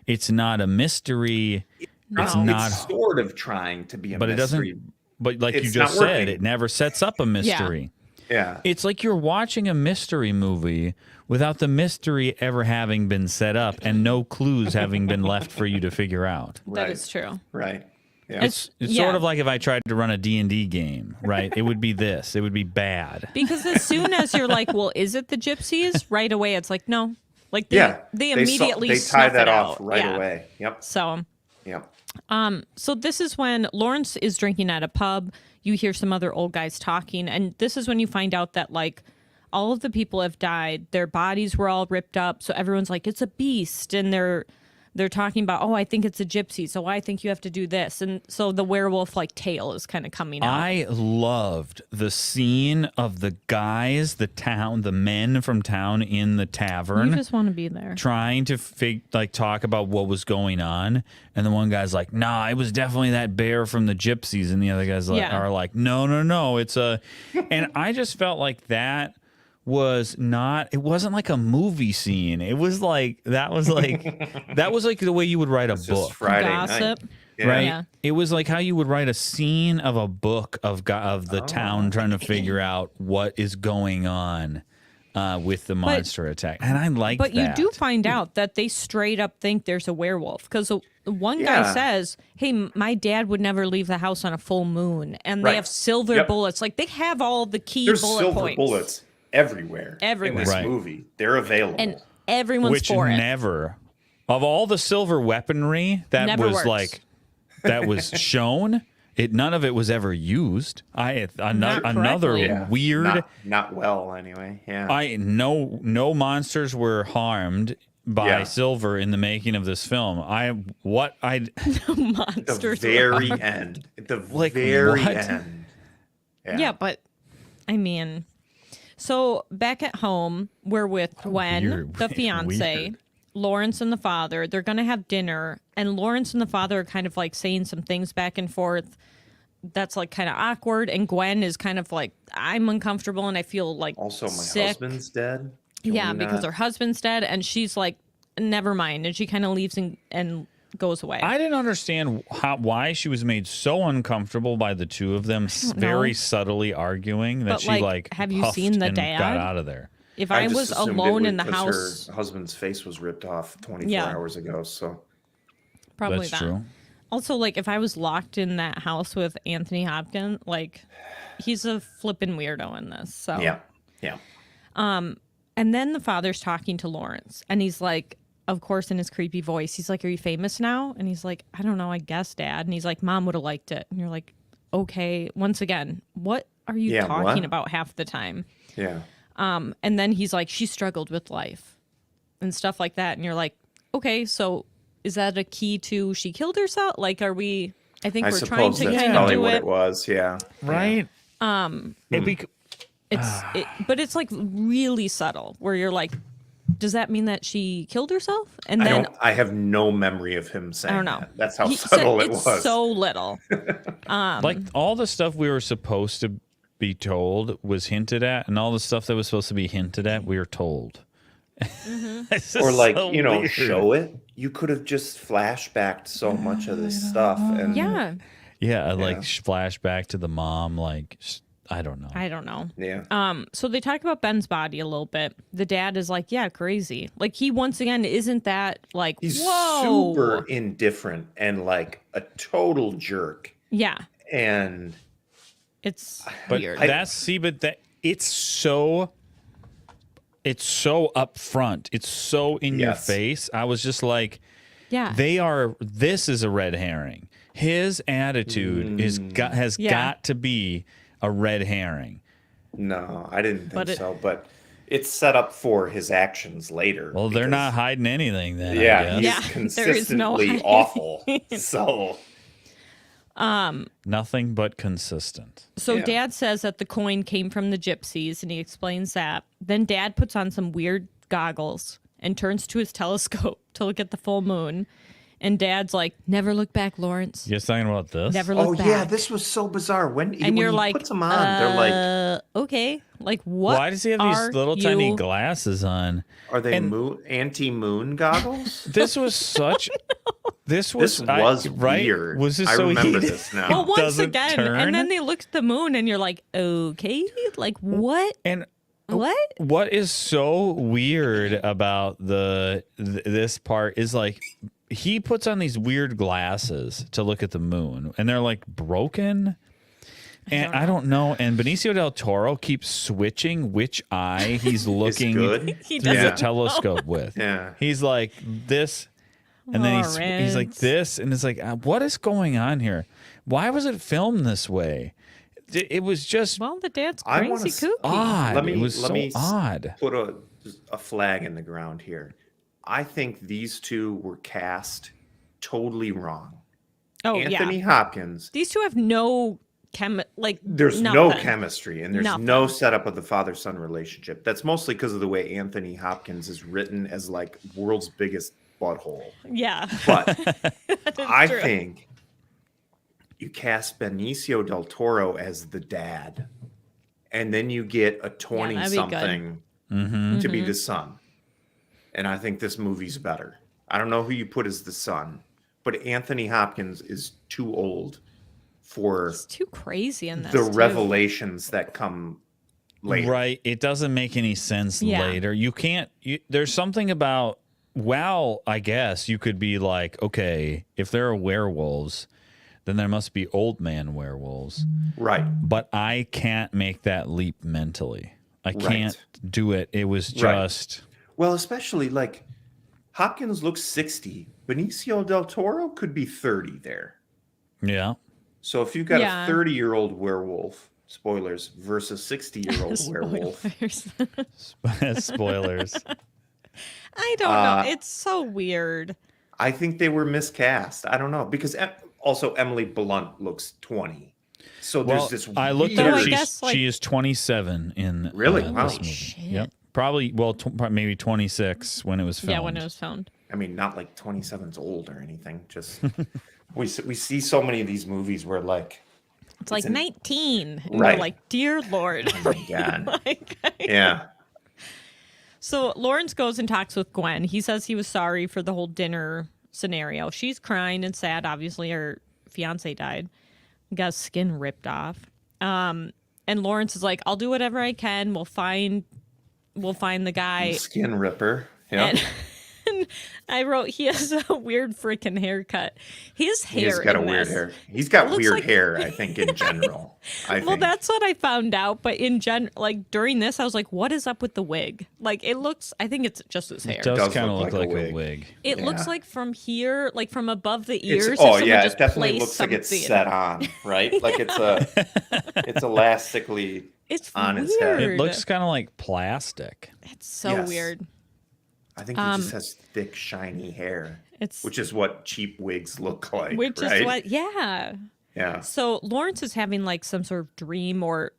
It's not a mystery. It's not. It's sort of trying to be a But it mystery. doesn't. But like It's you just not said, working. it never sets up a mystery. Yeah. It's like you're watching a mystery movie without the mystery ever having been set up and no clues having been left for you to figure out. That Right. is true. Right. Yeah. It's Yeah. sort of like if I tried to run a D&D game, right? It would be this. It would be bad. Because as soon as you're like, well, is it the gypsies? Right away, it's like, no. Like they They immediately they tie snuff that it off out. right Yeah. away. Yep. So Yep. So this is when Lawrence is drinking at a pub. You hear some other old guys talking, and this is when you find out that like all of the people have died. Their bodies were all ripped up, so everyone's like, it's a beast, and they're talking about, oh, I think it's a gypsy, so I think you have to do this, and so the werewolf like tail is kind of coming out. I loved the scene of the guys, the men from town in the tavern. You just want to be there. Trying to talk about what was going on, and the one guy's like, "Nah, it was definitely that bear from the gypsies," and the other guys are like, "No, it's a," and I just felt like that was not. It wasn't like a movie scene. It was like that was like the way you would write a Just book, Friday Gossip. night. Yeah. right? Yeah. It was like how you would write a scene of a book of the town trying to figure out what is going on. With the monster attack, and I like But that. you do find out that they straight up think there's a werewolf because one guy Yeah. says, "Hey, my dad would never leave the house on a full moon," and they Right. have silver Yep. bullets. Like they have all the key There's bullet silver points. bullets everywhere. Everywhere. In this Right. movie. They're available. And everyone's which for it. never of all the silver weaponry that Never was works. that was shown, none of it was ever used. Another correctly. Yeah. weird. Not well anyway. Yeah. No monsters were harmed by Yeah. silver in the making of this film. At Monsters. the very end. At the Like, very what? end. Yeah, but I mean, so back at home, we're with Gwen, weird. the fiance, Weird. Lawrence and the father. They're going to have dinner, and Lawrence and the father are kind of like saying some things back and forth. That's like kind of awkward, and Gwen is kind of like, I'm uncomfortable and I feel like Also, my sick. husband's dead. Can Yeah, we because not- her husband's dead, and she's like, never mind, and she kind of leaves and goes away. I didn't understand why she was made so uncomfortable by the two of them very know. subtly arguing that But, she like, have you huffed seen the and dad? got out of there. If I just was assumed it alone was in the 'cause house, her husband's face was ripped off 24 Yeah. hours ago. So probably That's that. true. Also, like, if I was locked in that house with Anthony Hopkins, like, he's a flippin' weirdo in this. So Yeah. Yeah. And then the father's talking to Lawrence, and he's like, of course, in his creepy voice, he's like, "Are you famous now?" And he's like, "I don't know, I guess, Dad." And he's like, "Mom would have liked it." And you're like, okay. Once again, what are you talking about half the time? Yeah. And then he's like, "She struggled with life," and stuff like that. And you're like, okay, so is that a key to she killed herself? Like, are we? I think we're trying to that's kind of probably do what it. it was. Yeah. Right. But it's like really subtle, where you're like, does that mean that she killed herself? And then I have no memory of him saying I don't know. that. That's how He subtle said it it's was. so little. Like all the stuff we were supposed to be told was hinted at, and all the stuff that was supposed to be hinted at, we were told. Or like, so weird. show it. You could have just flashbacked so much of this stuff. And Yeah. Yeah, like flashback to the mom, like I don't know. I don't know. Yeah. So they talk about Ben's body a little bit. The dad is like, yeah, crazy. Like, he once again isn't that like, He's whoa. super indifferent and like a total jerk. Yeah. And It's But weird. it's so up front. It's so in your face. I was just like, yeah. this is a red herring. His attitude has got to be a red herring. no, I didn't think so. But it's set up for his actions later. Well, they're not hiding anything then. Yeah, I guess. he's there is no consistently hiding. awful. So Nothing but consistent. So Yeah. Dad says that the coin came from the gypsies, and he explains that. Then Dad puts on some weird goggles and turns to his telescope to look at the full moon. And Dad's like, "Never look back, Lawrence. You're talking about this? Never look back." yeah, this was so bizarre. When you're he like, puts them on, they're like, okay, like what? Why does he have these little tiny glasses on? are they anti-moon goggles? This was such. This was right? weird. Was this I so remember he- this now. Well, once doesn't again, turn? and then they look at the moon, and you're like, okay, like what? And What? what is so weird about this part is like he puts on these weird glasses to look at the moon, and they're like broken. And I don't know. And Benicio del Toro keeps switching which eye he's looking good. He through the doesn't telescope with. Yeah. He's like this, and then he's like Lawrence. this, and it's like, what is going on here? Why was it filmed this way? It was just Well, the dad's I wanna crazy s- kooky. odd. Let me it was let so me odd. put a flag in the ground here. I think these two were cast totally wrong. Oh Anthony yeah, Hopkins. these two have no There's no nothing. chemistry and there's Nothing. no setup of the father-son relationship. That's mostly because of the way Anthony Hopkins is written as like world's biggest butthole. Yeah, But That is I true. think you cast Benicio del Toro as the dad, and then you get a 20-something to be the son. And I think this movie's better. I don't know who you put as the son, but Anthony Hopkins is too old for It's too crazy in this. the too. revelations that come later. Right. It doesn't make any sense Yeah. later. You can't, there's something about, well, I guess you could be like, okay, if there are werewolves, then there must be old man werewolves. Right. But I can't make that leap mentally. I can't do it. It was Right. just. Well, especially like Hopkins looks 60. Benicio del Toro could be 30 there. Yeah. So if you've got Yeah. a 30-year-old werewolf, spoilers, versus 60-year-old werewolf, Spoilers. Spoilers. I don't know. It's so weird. I think they were miscast. I don't know because also Emily Blunt looks 20. So Well, there's this. I looked weird- at I her. guess, like- She is 27 in Really? this Wow. movie. Shit. Yep. Probably, well, maybe 26 when it was filmed. Yeah, when it was filmed. I mean, not like 27's old or anything. Just we see so many of these movies where like, It's like an- 19. And Right. we're like, dear Lord. oh my god, Like, yeah, So Lawrence goes and talks with Gwen. He says he was sorry for the whole dinner scenario. She's crying and sad. Obviously, her fiance died. Got his skin ripped off. And Lawrence is like, I'll do whatever I can. We'll find the guy. skin ripper. Yeah, And, and I wrote, he has a weird freaking haircut. His hair. He's got a in weird this, hair. He's got looks weird like- hair, I think, in general. Well, that's what I found out. But in like during this, I was like, what is up with the wig? Like it looks, I think it's just his hair. It does does kind of look look like like a a wig. wig. It looks Yeah. like from here, like from above the ears. It's, if someone it just definitely placed looks like it's something. set on, right? Like it's elastically It's on weird. his head. It looks kind of like plastic. It's so Yes. weird. I think he just has thick, shiny hair, It's which is what cheap wigs look like, which right? is what, yeah. Yeah. So Lawrence is having like some sort of dream, or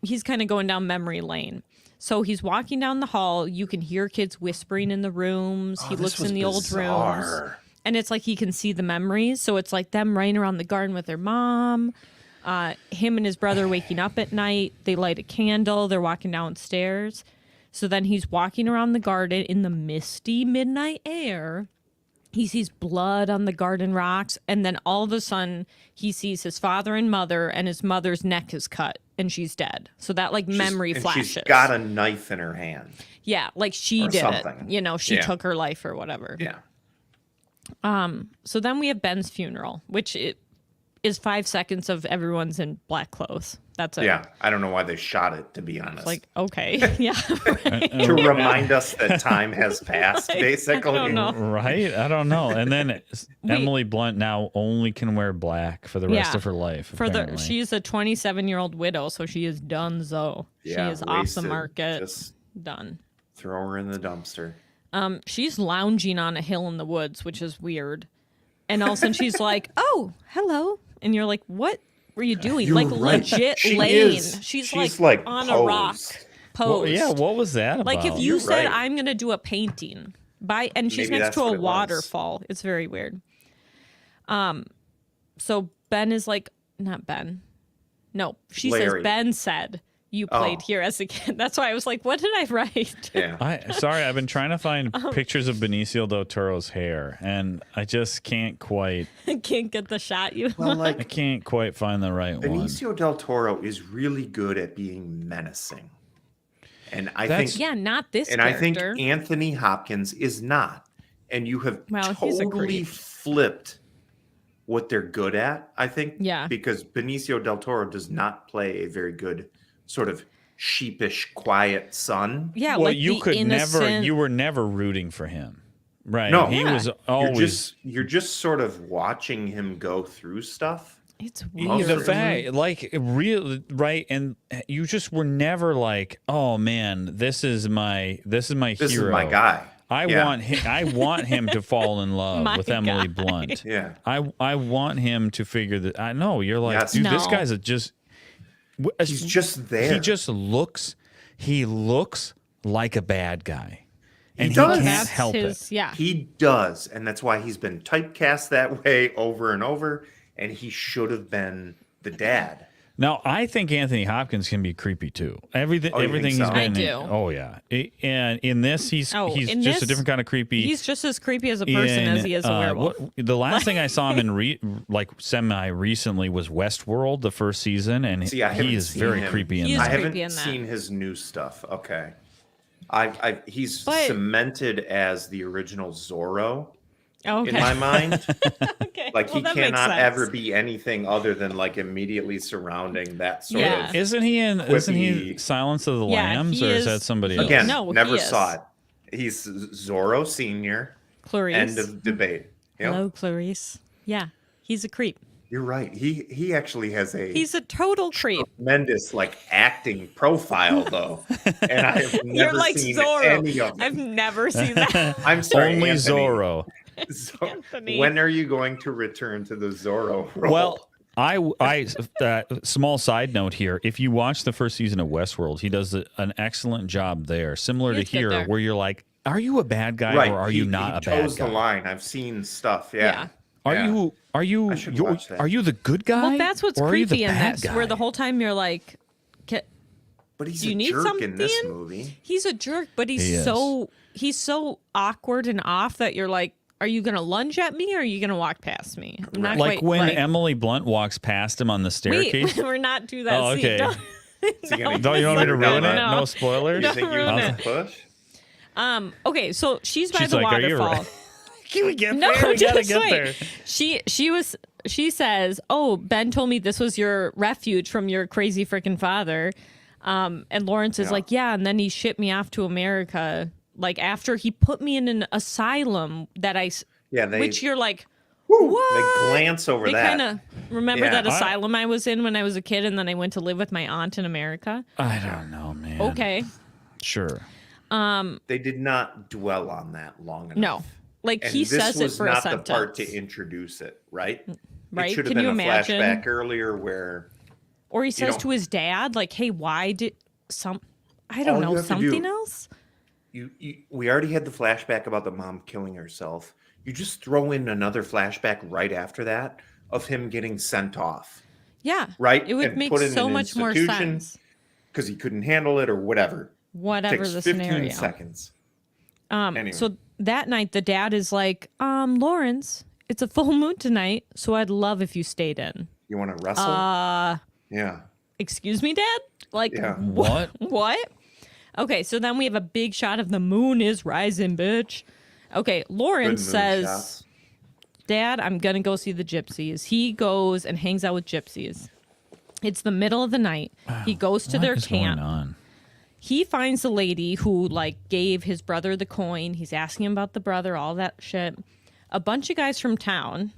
he's kind of going down memory lane. So he's walking down the hall. You can hear kids whispering in the rooms. Oh, He this looks was in the old rooms. bizarre. And it's like he can see the memories. So it's like them running around the garden with their mom, him and his brother waking up at night. They light a candle. They're walking downstairs. So then he's walking around the garden in the misty midnight air. He sees blood on the garden rocks. And then all of a sudden, he sees his father and mother, and his mother's neck is cut and she's dead. So that like memory And flashes. she's got a knife in her hand. Yeah, like she Or did something. it. You know, she Yeah. took her life or whatever. Yeah. So then we have Ben's funeral, which is 5 seconds of everyone's in black clothes. That's it. Yeah. I don't know why they shot it, to be honest. Like, okay. Yeah. to remind us that time has passed, basically. I don't know. Right? I don't know. And then Emily Blunt now only can wear black for the rest Yeah. of her life. For apparently. she's a 27-year-old widow, so she is donezo. Yeah, she is off the wasted. market. Just Done. throw her in the dumpster. She's lounging on a hill in the woods, which is weird. And all of a sudden she's like, "Oh, hello," and you're like, "What were you doing?" You're like right. legit She laying. is. She's She's, like, like, on a rock. posed. Posed. Well, yeah, what was that about? Like if you You're said, right. "I'm gonna do a painting," and she's Maybe next that's to a what it was. waterfall. It's very weird. So Ben is like, not Ben. No, she says Larry. Ben said you played Oh. here as a kid. That's why I was like, what did I write? Yeah. Sorry, I've been trying to find pictures of Benicio del Toro's hair, and I just can't quite. Can't get the shot you Well, I like, can't quite find the right one. Benicio del Toro is really good at being menacing. And I That's- think Yeah, not this and I think character. Anthony Hopkins is not. And you have Well, he's a totally creep. flipped what they're good at, I think. Yeah. Because Benicio del Toro does not play a very good sort of sheepish, quiet son. Yeah, well, like you the could innocent... never. You were never rooting for him, right? No. he Yeah. was You're always. just sort of watching him go through stuff. It's Most weird. The of it. fact, like, real, right? And you just were never like, "Oh man, this is my This hero. is my guy. I Yeah. want him. I want him to fall in love My with Emily guy. Blunt. Yeah. I want him to figure that. I know you're like, Yes. dude, this No. guy's he's He's just there. He just looks. He looks like a bad guy, and he, does. can't That's help his, it. Yeah. He does, and that's why he's been typecast that way over and over. And he should have been the dad. Now, I think Anthony Hopkins can be creepy too. Everything, Oh, you think everything he's so? been. I do. Oh yeah, and in this, he's in just a this, different kind of creepy. He's just as creepy as a person as he is a werewolf. The last thing I saw him in like semi recently was Westworld, the first season, and See, I haven't he is seen very him. creepy in He is that. I haven't creepy in that. seen his new stuff. Okay, he's But- cemented as the original Zorro Oh, okay. in my mind. Okay. Like Well, he that makes cannot sense. ever be anything other than like immediately surrounding that sort Yeah. of. Isn't he in? Isn't he Quippy. Silence of the Yeah, Lambs, he or is is- that somebody else? Again, No, he never is. saw it. He's Zorro Senior. Clarice. End of debate. Yep. Hello, Clarice. Yeah, he's a creep. You're right. He actually has a He's a total creep. tremendous like acting profile though, and I have never You're like seen Zorro. any of I've them. never seen that. I'm sorry, Only Anthony. Zorro. So, Anthony. when are you going to return to the Zorro role? Well, small side note here. If you watch the first season of Westworld, he does an excellent job there, similar He to is good here, there. where you're like, are you a bad guy right, or are he, you not he a bad toes guy? the line. I've seen stuff. Yeah. Yeah. Are you I should you're- watch that. are you the good guy? Well, that's what's or are you the creepy in bad this, guy? where the whole time you're like, But he's Do you a need jerk in this something? movie. he's a jerk, but He he's is. so awkward and off that you're like, are you gonna lunge at me or are you gonna walk past me? I'm not like quite when right. Emily Blunt walks past him on the staircase. Wait, we're not do that. Oh, scene. okay. Don't, Is he gonna Don't you want me to ruin it? No. No spoilers. You think you ruin can it. push? Okay, so she's by She's the like, "Are you waterfall. right?" Can we get No, there? We gotta just get wait. there. She says, "Oh, Ben told me this was your refuge from your crazy freaking father." And Lawrence is like, "Yeah," and then he shipped me off to America. Like after he put me in an asylum which you're like, what? They glance over They that. kind of remember Yeah. that asylum I was in when I was a kid, and then I went to live with my aunt in America. I don't know, man. Okay, Sure. They did not dwell on that long enough. no, like And he this says it was for a not the sentence. part to introduce it, right? Right? It should have Can been you a imagine? flashback earlier where Or he says know- to his dad, like, "Hey, why did I All don't you know, have to something do- else?" we already had the flashback about the mom killing herself. You just throw in another flashback right after that of him getting sent off, Yeah, right? It would And make put in so an much more institution sense. because he couldn't handle it or whatever. Whatever Takes the 15 scenario. seconds. Anyway. So that night, the dad is like, Lawrence, it's a full moon tonight, so I'd love if you stayed in." You want to wrestle? Yeah. Excuse me, Dad? Like, Yeah. What? what? Okay, so then we have a big shot of the moon is rising, bitch. Okay, Good Lawrence moon says, shots. "Dad, I'm gonna go see the gypsies." He goes and hangs out with gypsies. It's the middle of the night. He goes to What their is camp. going on? He finds the lady who like gave his brother the coin. He's asking him about the brother, all that shit. A bunch of guys from town,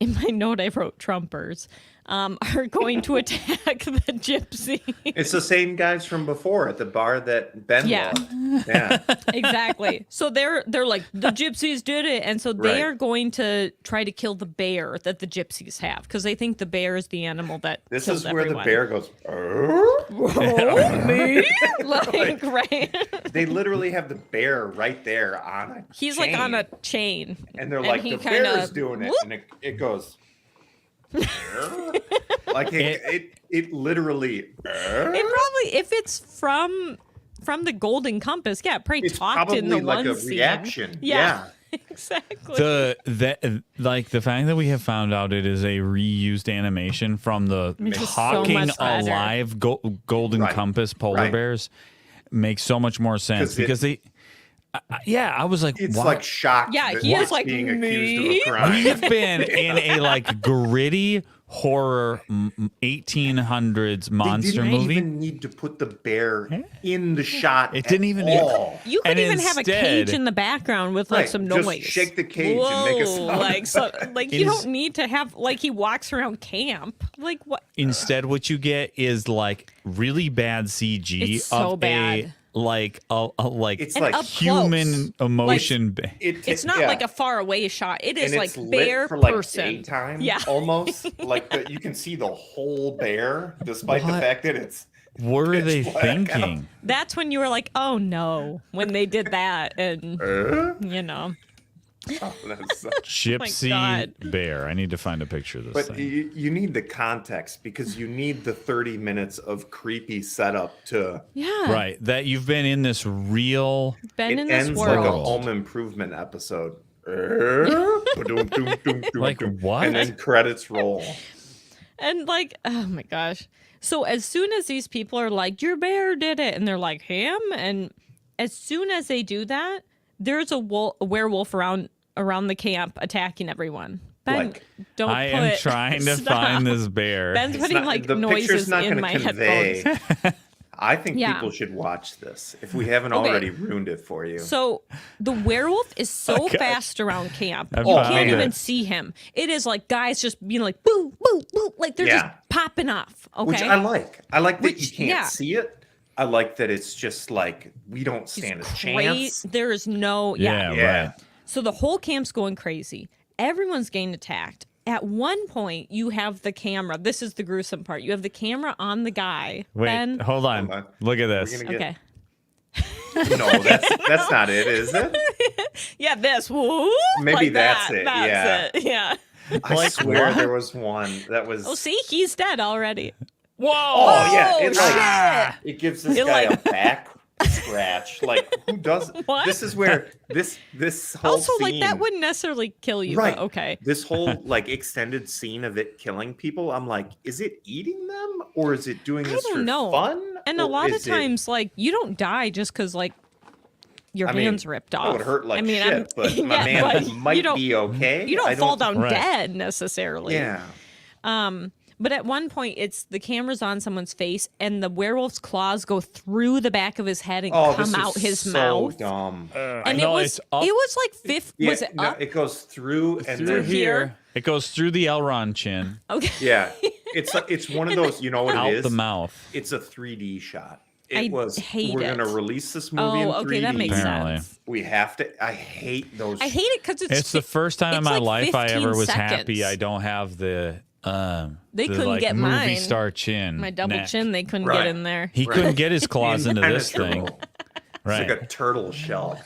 in my note I wrote Trumpers, are going to attack the gypsy. It's the same guys from before at the bar that Ben Yeah. loved. Yeah. Exactly. So they're like, the gypsies did it, and so they Right. are going to try to kill the bear that the gypsies have because they think the bear is the animal that This killed is where everyone. the bear goes. Oh, me? Like, right. They literally have the bear right there on a He's chain. like on a chain. And they're like, he the bear kinda- is doing it. whoop. And it goes. Like it literally. It probably, if it's from the Golden Compass, yeah, it probably It's talked probably in the like one a scene. reaction. Yeah. Exactly. The fact that we have found out it is a reused animation from the Makes it so talking much better. alive Golden Right. Compass polar Right. bears makes so much more sense 'Cause it- because I was like, It's why? like shocked. Yeah, that he is it's like, being accused "Me?" of a crime. we have been in a like gritty horror 1800s They monster didn't movie. even need to put the bear in the shot. It didn't even- all. You could And even have a cage instead- in the background with like Right, some just noise. shake the cage and make a Whoa, sound. like so, like you Is- don't need to have like he walks around camp. Like what? Instead, what you get is like really bad CG It's so of bad. a like It's And like up human close. emotion. It's not yeah. like a far away shot. It is and like it's lit bear for like person. daytime, Yeah. almost like you can see the whole bear, despite the What? fact that it's what are they black thinking? That's when you were like, oh no, when they did that, and you know, oh, that's such- Gypsy God. bear. I need to find a picture of this but thing. you need the context because you need the 30 minutes of creepy setup to. yeah, Right, that you've been in this real. Been It in this ends world. like a Home Improvement episode. Like what? And then credits roll. And like, oh my gosh. So as soon as these people are like, your bear did it, and they're like, him, and as soon as they do that, there's a werewolf around the camp attacking everyone. Ben, Like, don't I put am trying to stop. find this bear. Ben's It's putting not- like the picture's noises not in gonna my convey. headphones. I think Yeah. people should watch this if we haven't Okay. already ruined it for you. So the werewolf is so Okay. fast around camp. I've You found can't it. even see him. It is like guys just being like boo, boo, boo. Like they're Yeah. just popping off. Okay. Which I like. I like that Which- you can't yeah. see it. I like that it's just like we don't He's stand a cra- chance. There is no yeah, Yeah. right. So the whole camp's going crazy. Everyone's getting attacked. At one point, you have the camera. This is the gruesome part. You have the camera on the guy. Wait, Ben, hold on. Hold on. Look at We're this. gonna get- okay. No, that's not it, is it? Yeah, this. Woo, Maybe like that's that. it, That's yeah. it. Yeah. I Like, swear what? there was one that was. Oh, see, he's dead already. Whoa! Oh, yeah, Oh, it, like, shit. it gives this It, guy like- a back scratch. Like who does? What? This is where this whole Also, scene, like that wouldn't necessarily kill you. Right. But okay. This whole like extended scene of it killing people. I'm like, is it eating them or is it doing I this don't for know. fun? And a or lot of is it- times, like you don't die just because like your hands ripped off. That would hurt like shit, shit, but my man but might be okay. You don't fall down Right. dead necessarily. Yeah. But at one point, it's the camera's on someone's face, and the werewolf's claws go through the back of his head and come out his mouth. Dumb. And know, it it's up. was like fifth. Yeah, was it no, up? it goes through and Through then here. It goes through the Elron chin, Okay. Yeah, it's one of those. You know what out it is? the mouth. It's a 3D shot. I It was. hate We're it. gonna release this movie in 3D. Okay, that makes Apparently. sense. We have to. I hate those. I hate it because It's the first time in it's my like life I 15 ever was seconds. happy I don't have the They the, couldn't like, get movie mine. star chin. My double neck. chin, they couldn't Right. get in there. He couldn't get his claws into this thing. Impenetrable. Right. It's like a turtle shell.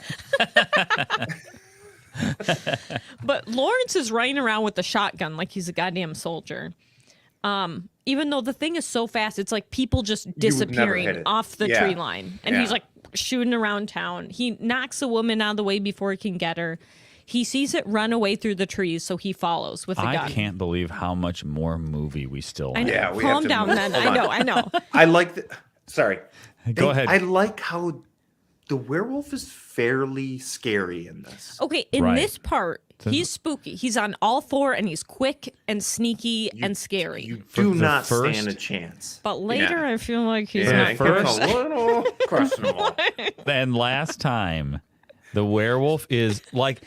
But Lawrence is running around with the shotgun like he's a goddamn soldier. Even though the thing is so fast, it's like people just would never hit disappearing it. off the Yeah. tree line. And he's Yeah. like shooting around town. He knocks a woman out of the way before he can get her. He sees it run away through the trees, so he follows with a I gun. can't believe how much more movie we still I have. know. Yeah, we have Calm to down, move- then. hold on. I know. I like the. Sorry. Go ahead. I like how the werewolf is fairly scary in this. Okay, in Right. this part, he's spooky. He's on all four, and he's quick and sneaky and scary. You For do the not first- stand a chance. But later, Yeah. I feel like he's Yeah, not it gets first. a little questionable. And last time, the werewolf is like,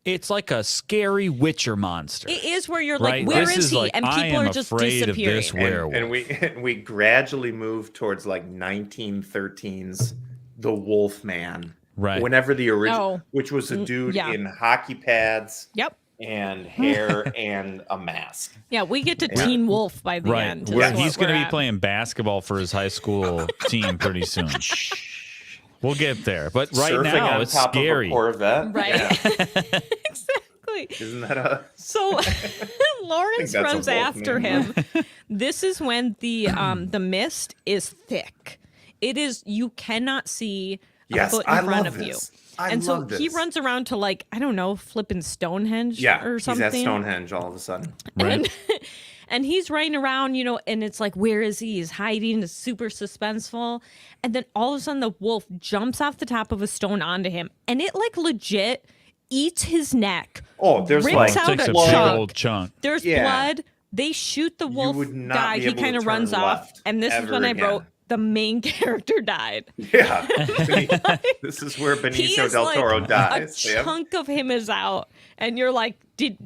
it's like a scary Witcher monster. It is where you're Right? like, where This is is he? like, And I people am are just afraid of disappearing. this werewolf. And we gradually move towards like 1913's The Wolfman. Right. Whenever the original, Oh. which was a dude yeah. in hockey pads Yep. and hair and a mask. Yeah, we get to Teen Wolf by the Right. end. Where is he's what going to we're be at. playing basketball for his high school team pretty soon. We'll get there. But right Surfing now, on it's top scary. of a Corvette. Right. Yeah. Exactly. Isn't that a? So Lawrence that's a runs after Wolfman. him. This is when the mist is thick. It is, you cannot see a Yes, foot in I front love of this. you. I And so love he this. runs around to, like, I don't know, flipping Stonehenge Yeah, or he's something. at Stonehenge all of a sudden. Right. And he's running around, you know, and it's like, where is he? He's hiding. It's super suspenseful. And then all of a sudden, the wolf jumps off the top of a stone onto him. And it, like, legit eats his neck. Oh, there's Rips like out Takes a a big chunk. old chunk. There's Yeah. blood. They shoot the wolf would not guy. be He able to kind of turn runs off. left And this is ever when I again. wrote, the main character died. Yeah. This is where He Benicio is del like, Toro a dies. Yep. chunk of him is out. And you're like, did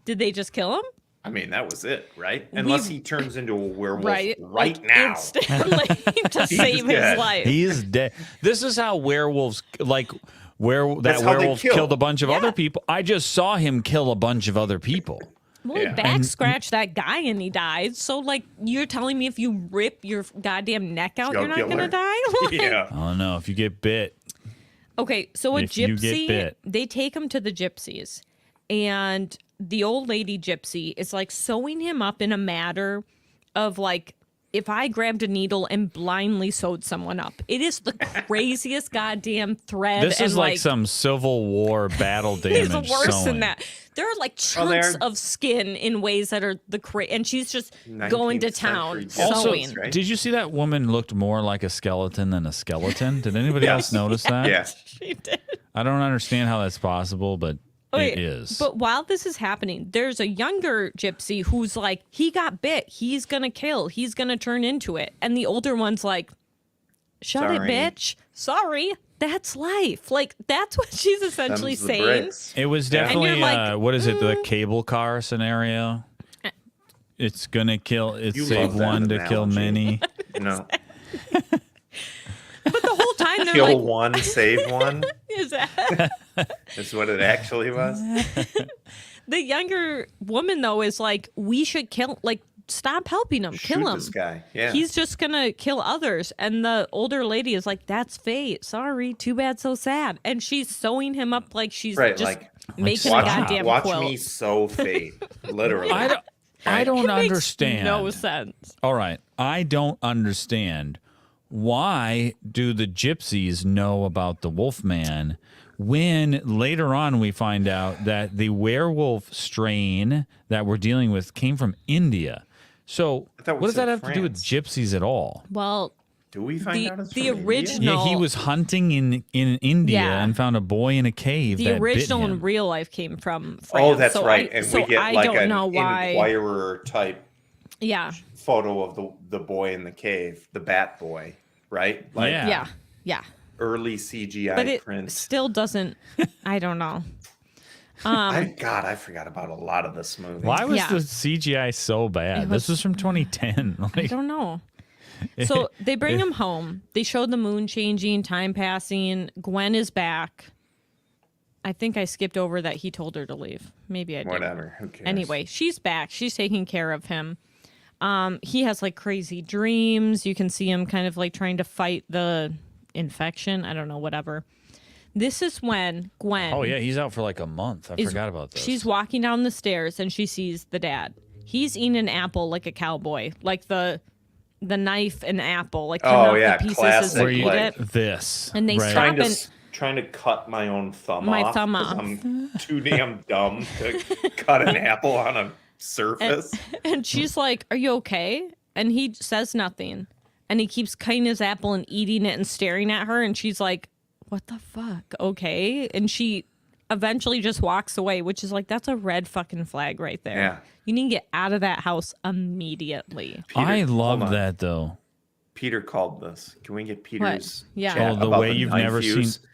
they just kill him? I mean, that was it, right? Unless he turns into a werewolf right, Like, now. instantly to save his dead. life. He's dead. This is how werewolves, like, where That's that how they werewolf kill. killed a bunch of Yeah. other people. I just saw him kill a bunch of other people. Well, he Yeah. back scratched that guy and he died. So, like, you're telling me if you rip your goddamn neck out, you're not Serial going to killer. die? Like- Yeah. I don't know if you get bit. Okay, so a If you get gypsy, bit. they take him to the gypsies. And the old lady gypsy is, like, sewing him up in a matter of, like, if I grabbed a needle and blindly sewed someone up. It is the craziest goddamn thread. This is and, like some Civil War battle It's damage. worse sewing. than that. There are like Oh, chunks they're- of skin in ways that are and she's just going to 19th town century Also, sewing. right? did you see that woman looked more like a skeleton than a skeleton? Did anybody else notice that? Yeah. She did. I don't understand how that's possible, but Okay, it is. But while this is happening, there's a younger gypsy who's like, he got bit. He's gonna kill. He's gonna turn into it. And the older one's like, shut it, Sorry. bitch. Sorry. That's life. Like, that's what she's essentially Them's the saying. bricks. It was Yeah. And definitely, you're like, what is it, the cable car scenario? It's gonna kill, it You save love that one to kill analogy. many. You know, But the whole time they're kill like, one, save one. is that? That's what it actually was. The younger woman, though, is like, we should kill, like, stop helping him, Shoot kill him. this guy. Yeah. He's just gonna kill others. And the older lady is like, that's fate. Sorry, too bad, so sad. And she's sewing him up like she's right. just Like making Watch- a goddamn watch quilt. me sew fate. Literally. I don't It makes understand. no sense. All right. I don't understand why do the gypsies know about the Wolfman when later on we find out that the werewolf strain that we're dealing with came from India. So thought we what does that said have to do with France. gypsies at all? Well, Do we find out it's the from India? original- Yeah, he was hunting in India Yeah. and found a boy in a cave. The that original bit him. in real life came from France. Oh, that's so right. I, And so we get I like don't an know why. Inquirer type Yeah. photo of the boy in the cave, the bat boy, right? Like Yeah. Yeah. early CGI But it print. still doesn't. I don't know. I forgot about a lot of this movie. Why was Yeah. the CGI so bad? It This was- was from 2010. I Like, don't know. So they bring him home. They showed the moon changing, time passing. Gwen is back. I think I skipped over that he told her to leave. Maybe I did. Whatever. Who cares? Anyway, she's back. She's taking care of him. He has like crazy dreams. You can see him kind of like trying to fight the infection. I don't know, whatever. This is when Gwen. oh yeah, he's out for like a month. I forgot about this. She's walking down the stairs and she sees the dad. He's eating an apple like a cowboy, like the knife and apple, like cutting off yeah, the pieces classic, as they Where eat you like- it. this And they right. stop trying to cut my own thumb My off. thumb 'cause off. I'm too damn dumb to cut an apple on a surface. And she's like, "Are you okay?" And he says nothing. And he keeps cutting his apple and eating it and staring at her. And she's like, "What the fuck? Okay." And she eventually just walks away, which is like, that's a red fucking flag right there. Yeah. You need to get out of that house immediately. I Peter, love hold on. that though. Peter called this. Can we get Peter's Yeah. chat Oh, the about way you've knife never use? seen-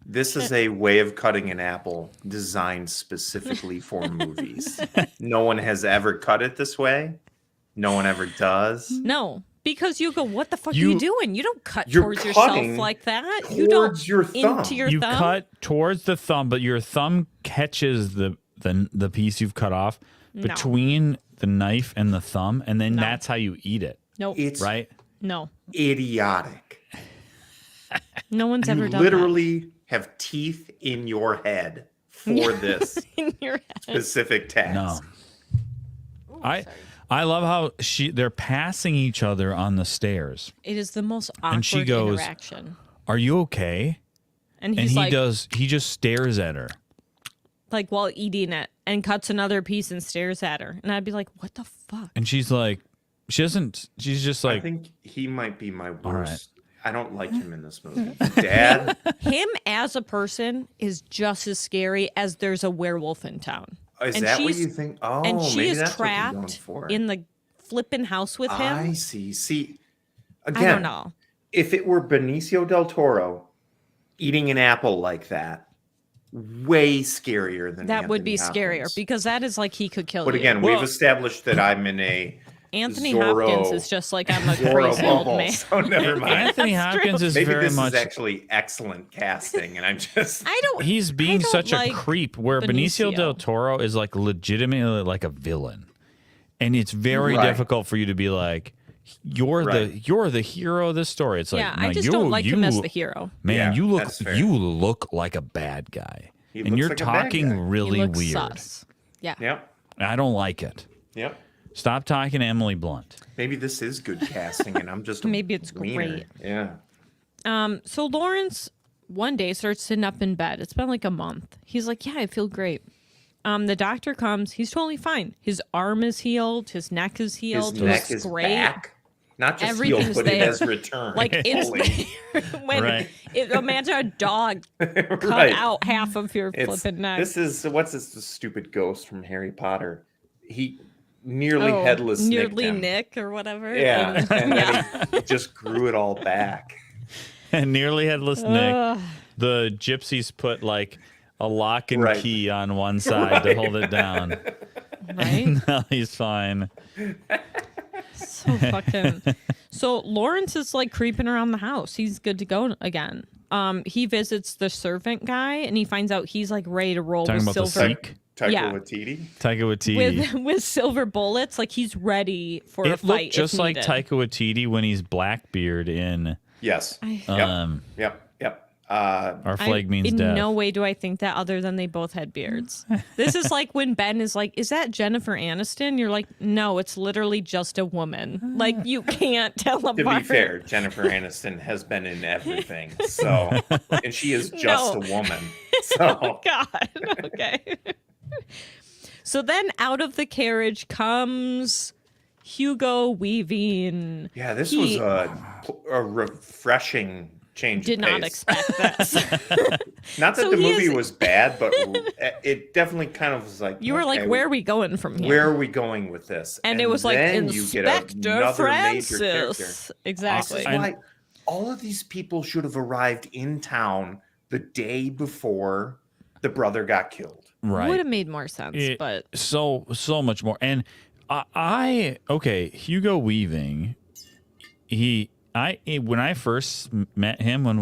This is a way of cutting an apple designed specifically for movies. No one has ever cut it this way. No one ever does. No, because you go, what the fuck are You- you doing? You don't cut You're towards yourself cutting like that. You don't towards your thumb. into your You thumb. cut towards the thumb, but your thumb catches the piece you've cut off No. between the knife and the thumb, and then No. that's how you eat it, Nope. It's right? No. idiotic. No one's You ever done literally have teeth in your head for this that in your head. specific task. No. I love how they're passing each other on the stairs. It is the most awkward And she goes, interaction. "Are you okay?" And And he's like, he just stares at her. like while eating it and cuts another piece and stares at her. And I'd be like, what the fuck? And she's like, she's just I like, think he might be my All right. worst. I don't like him in this movie. Dad, Him as a person is just as scary as there's a werewolf in town. is And that what she's- you think? Oh, And she maybe is that's what you're going trapped for. in the flipping house with him. I see. See, I again, don't know. if it were Benicio del Toro eating an apple like that, way scarier than That would be Anthony scarier Hopkins. because that is like he could kill But you. again, Well- we've established that I'm in a Anthony Zorro- Hopkins is just like, I'm a Zorro crazy old bubble, man. so never mind. Anthony That's Hopkins true. is Maybe very this much. is actually excellent casting, and I'm just I don't. He's I being don't such like a creep. Where Benicio del Toro is like legitimately like a villain, and it's very Right. difficult for you to be like, you're the hero of this story. It's like, Yeah, no, I just you, don't like him as you- the hero. Man, Yeah, you look that's fair. like a bad guy, He and looks you're like a bad talking guy. He really looks weird. sus. Yeah. Yep. I don't like it. Yep. Stop talking to Emily Blunt. Maybe this is good casting, and I'm just a Maybe it's wiener. great. Yeah. So Lawrence one day starts sitting up in bed. It's been like a month. He's like, yeah, I feel great. The doctor comes. He's totally fine. His arm is healed. His neck is healed. His He neck looks is great. back. Not just Everything's healed, but there. it has returned. Like fully. when Right. imagine a dog cut Right. out half of your It's- flipping neck. This is what's this stupid ghost from Harry Potter? He nearly headless nearly nicked him. Nick or whatever. Yeah, And- and yeah. then he just grew it all back. And nearly headless Nick. Ugh. The gypsies put like a lock and Right. key on one side to hold it down. Right? No, he's fine. So fucking. So Lawrence is like creeping around the house. He's good to go again. He visits the servant guy and he finds out he's like ready to roll Talking with about the silver Sikh? Taika Yeah. Waititi. Taika Waititi. with silver bullets. Like he's ready for a It fight. looked just if like needed. Taika Waititi when he's Blackbeard in Yes. I- Yep. Our Flag Means in Death. no way do I think that other than they both had beards. This is like when Ben is like, is that Jennifer Aniston? You're like, no, it's literally just a woman. Like you can't tell apart. To be fair, Jennifer Aniston has been in everything. So, and she is just No. a woman. So, God. Okay. So then out of the carriage comes Hugo Weaving. Yeah, this was a refreshing change. Did of not pace. expect this. Not that So the he movie is- was bad, but it definitely kind of was like You were like, okay, where are we going from here? Where are we going with this? And it was like then you get Inspector another major character. Francis. Exactly. This is why all of these people should have arrived in town the day before the brother got killed. Right. Would have made more sense, but so much more. And Hugo Weaving, when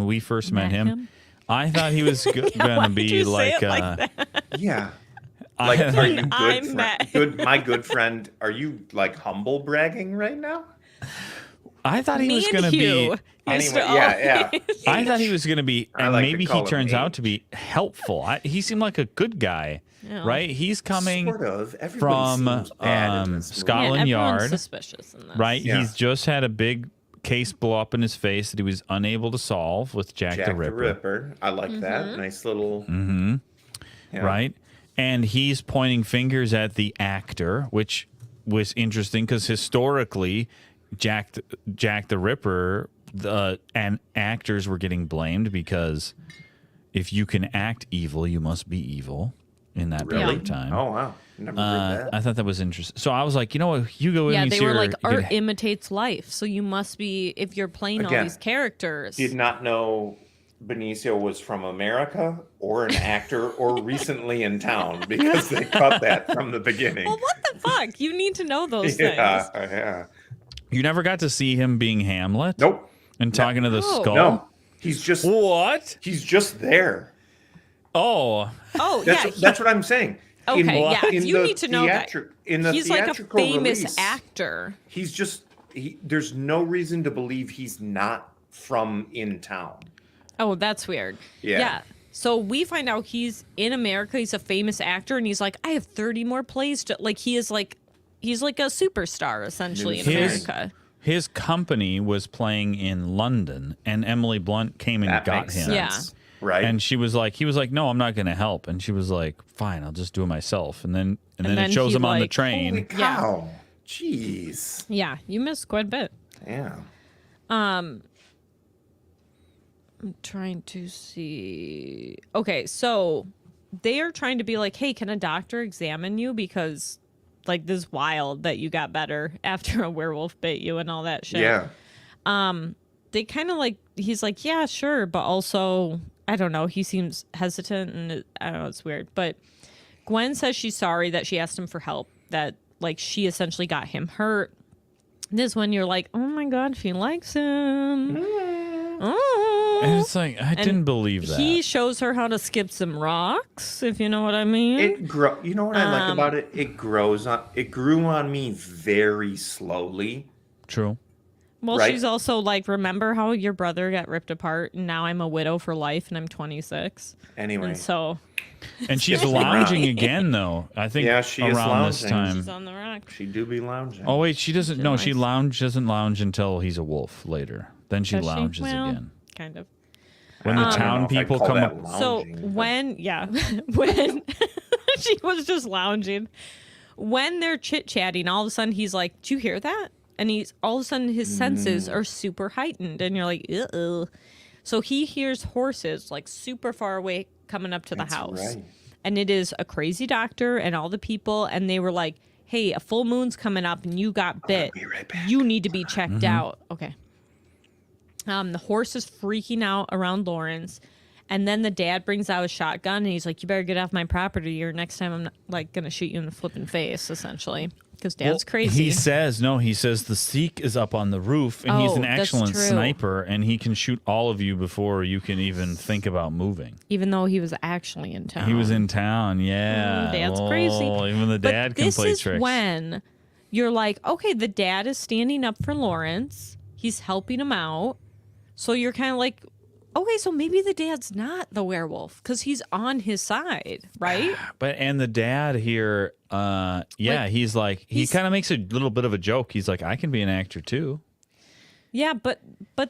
we first met him, I thought he was gonna be like, Yeah. Like, are you I good met friend? My good friend. Are you like humble bragging right now? I thought he me was and gonna Hugh be. used to yeah. I thought he was gonna be, I and like to maybe call he him turns out H. to be helpful. He seemed like a good guy, Yeah. right? He's coming Sort of. Everybody from seems bad in this movie. Scotland everyone's Yard, suspicious in this. right? Yeah. He's just had a big case blow up in his face that he was unable to solve with Jack the Ripper. I like that. Nice little. Yeah. Right? And he's pointing fingers at the actor, which was interesting because historically, Jack the Ripper, and actors were getting blamed because if you can act evil, you must be evil in that period of time. Oh wow! Never heard that. I thought that was interesting. So I was like, you know what, Hugo? Yeah, Weaving's they were here, like, you art could- imitates life. So you must be, if you're playing all Again, these characters. Did not know Benicio was from America or an actor or recently in town because they cut that from the beginning. Well, what the fuck? You need to know those Yeah, things. yeah. You never got to see him being Hamlet? Nope. And talking to the No. skull? No. He's just What? there. Oh, Oh, That's what I'm saying. Okay, yeah, you the need to know that. In the he's like a theatrical famous release, actor. he's just there's no reason to believe he's not from in town. Oh, that's weird. Yeah. So we find out he's in America. He's a famous actor, and he's like, I have 30 more plays to like. He's like a superstar essentially in America. His company was playing in London, and Emily Blunt came and That got makes him. sense. Right. And he was like, no, I'm not going to help. And she was like, fine, I'll just do it myself. And then then it shows he, him on the like, train. Holy cow. Jeez. Yeah, you missed quite a bit. Yeah. I'm trying to see. Okay, so they are trying to be like, hey, can a doctor examine you? Because, like, this is wild that you got better after a werewolf bit you and all that shit. Yeah. They kind of like, he's like, yeah, sure. But also, I don't know. He seems hesitant and I don't know. It's weird. But Gwen says she's sorry that she asked him for help, that, like, she essentially got him hurt. This one, you're like, oh my God, she likes him. Oh. And it's like, I didn't believe that. He shows her how to skip some rocks, if you know what I mean. You know what I like about it? It grew on me very slowly. True. Well, right? she's also like, remember how your brother got ripped apart and now I'm a widow for life and I'm 26. Anyway. And so And she's lounging again, though. I think Yeah, she is around this lounging. time. she's on the rock. She do be lounging. Oh, wait, she doesn't. No, she nice. doesn't lounge until he's a wolf later. Then she Does she? lounges Well, again. Kind of. When the I don't know town if I'd people call come that up. So lounging, but- when she was just lounging, when they're chit-chatting, all of a sudden he's like, "Do you hear that?" And he's all of a sudden his senses are super heightened, and you're like, "Uh-oh." So he hears horses like super far away coming up to the That's house, right. and it is a crazy doctor and all the people, and they were like, "Hey, a full moon's coming up, and you got bit. be right back." You need to be checked out." Okay. The horse is freaking out around Lawrence. And then the dad brings out a shotgun and he's like, you better get off my property or next time I'm not, like going to shoot you in the flipping face, essentially. Because dad's crazy. He says the Sikh is up on the roof and he's Oh, an that's excellent true. sniper and he can shoot all of you before you can even think about moving. Even though he was actually in town. He was in town, yeah. Dad's crazy. Even the But dad can this play is tricks. when you're like, okay, the dad is standing up for Lawrence. He's helping him out. So you're kind of like, okay, so maybe the dad's not the werewolf because he's on his side, right? And the dad here, he's like, he kind of makes a little bit of a joke. He's like, I can be an actor too. Yeah, but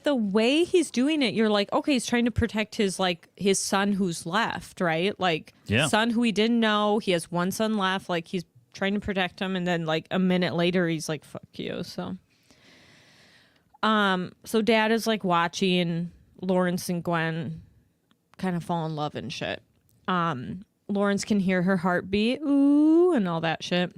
the way he's doing it, you're like, okay, he's trying to protect his son who's left, right? Like, Yeah. son who he didn't know. He has one son left. Like, he's trying to protect him, and then like a minute later he's like, fuck you. So Dad is like watching Lawrence and Gwen kind of fall in love and shit. Lawrence can hear her heartbeat, ooh, and all that shit.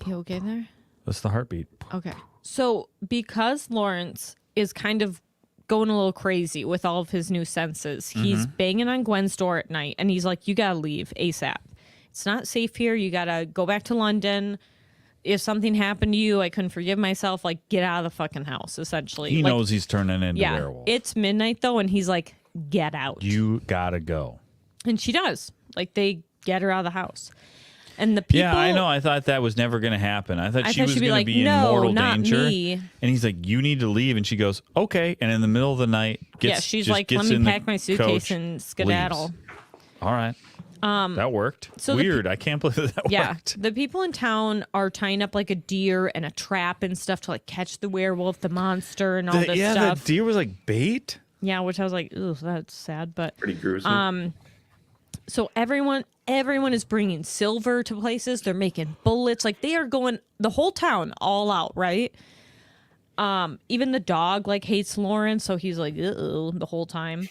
You okay there? That's the heartbeat. Okay. So because Lawrence is kind of going a little crazy with all of his new senses, he's banging on Gwen's door at night, and he's like, you gotta leave ASAP. It's not safe here. You gotta go back to London. If something happened to you, I couldn't forgive myself. Like, get out of the fucking house, essentially. He like, knows he's turning into a werewolf. It's midnight, though, and he's like, get out. You gotta go. And she does. Like, they get her out of the house. And the people... Yeah, I know. I thought that was never going to happen. I thought she was she'd going to like, be in no, mortal not danger. me. And he's like, you need to leave. And she goes, okay. And in the middle of the night, she's like, let me pack my suitcase and skedaddle. Leaves. All right. That worked. So Weird. I can't believe that worked. The people in town are tying up like a deer and a trap and stuff to like catch the werewolf, the monster, and all this stuff. The deer was like bait. Yeah, which I was like, ooh, that's sad, but Pretty gruesome. so everyone is bringing silver to places. They're making bullets. Like they are going the whole town all out, right? Even the dog like hates Lawrence, so he's like, uh-oh, the whole time.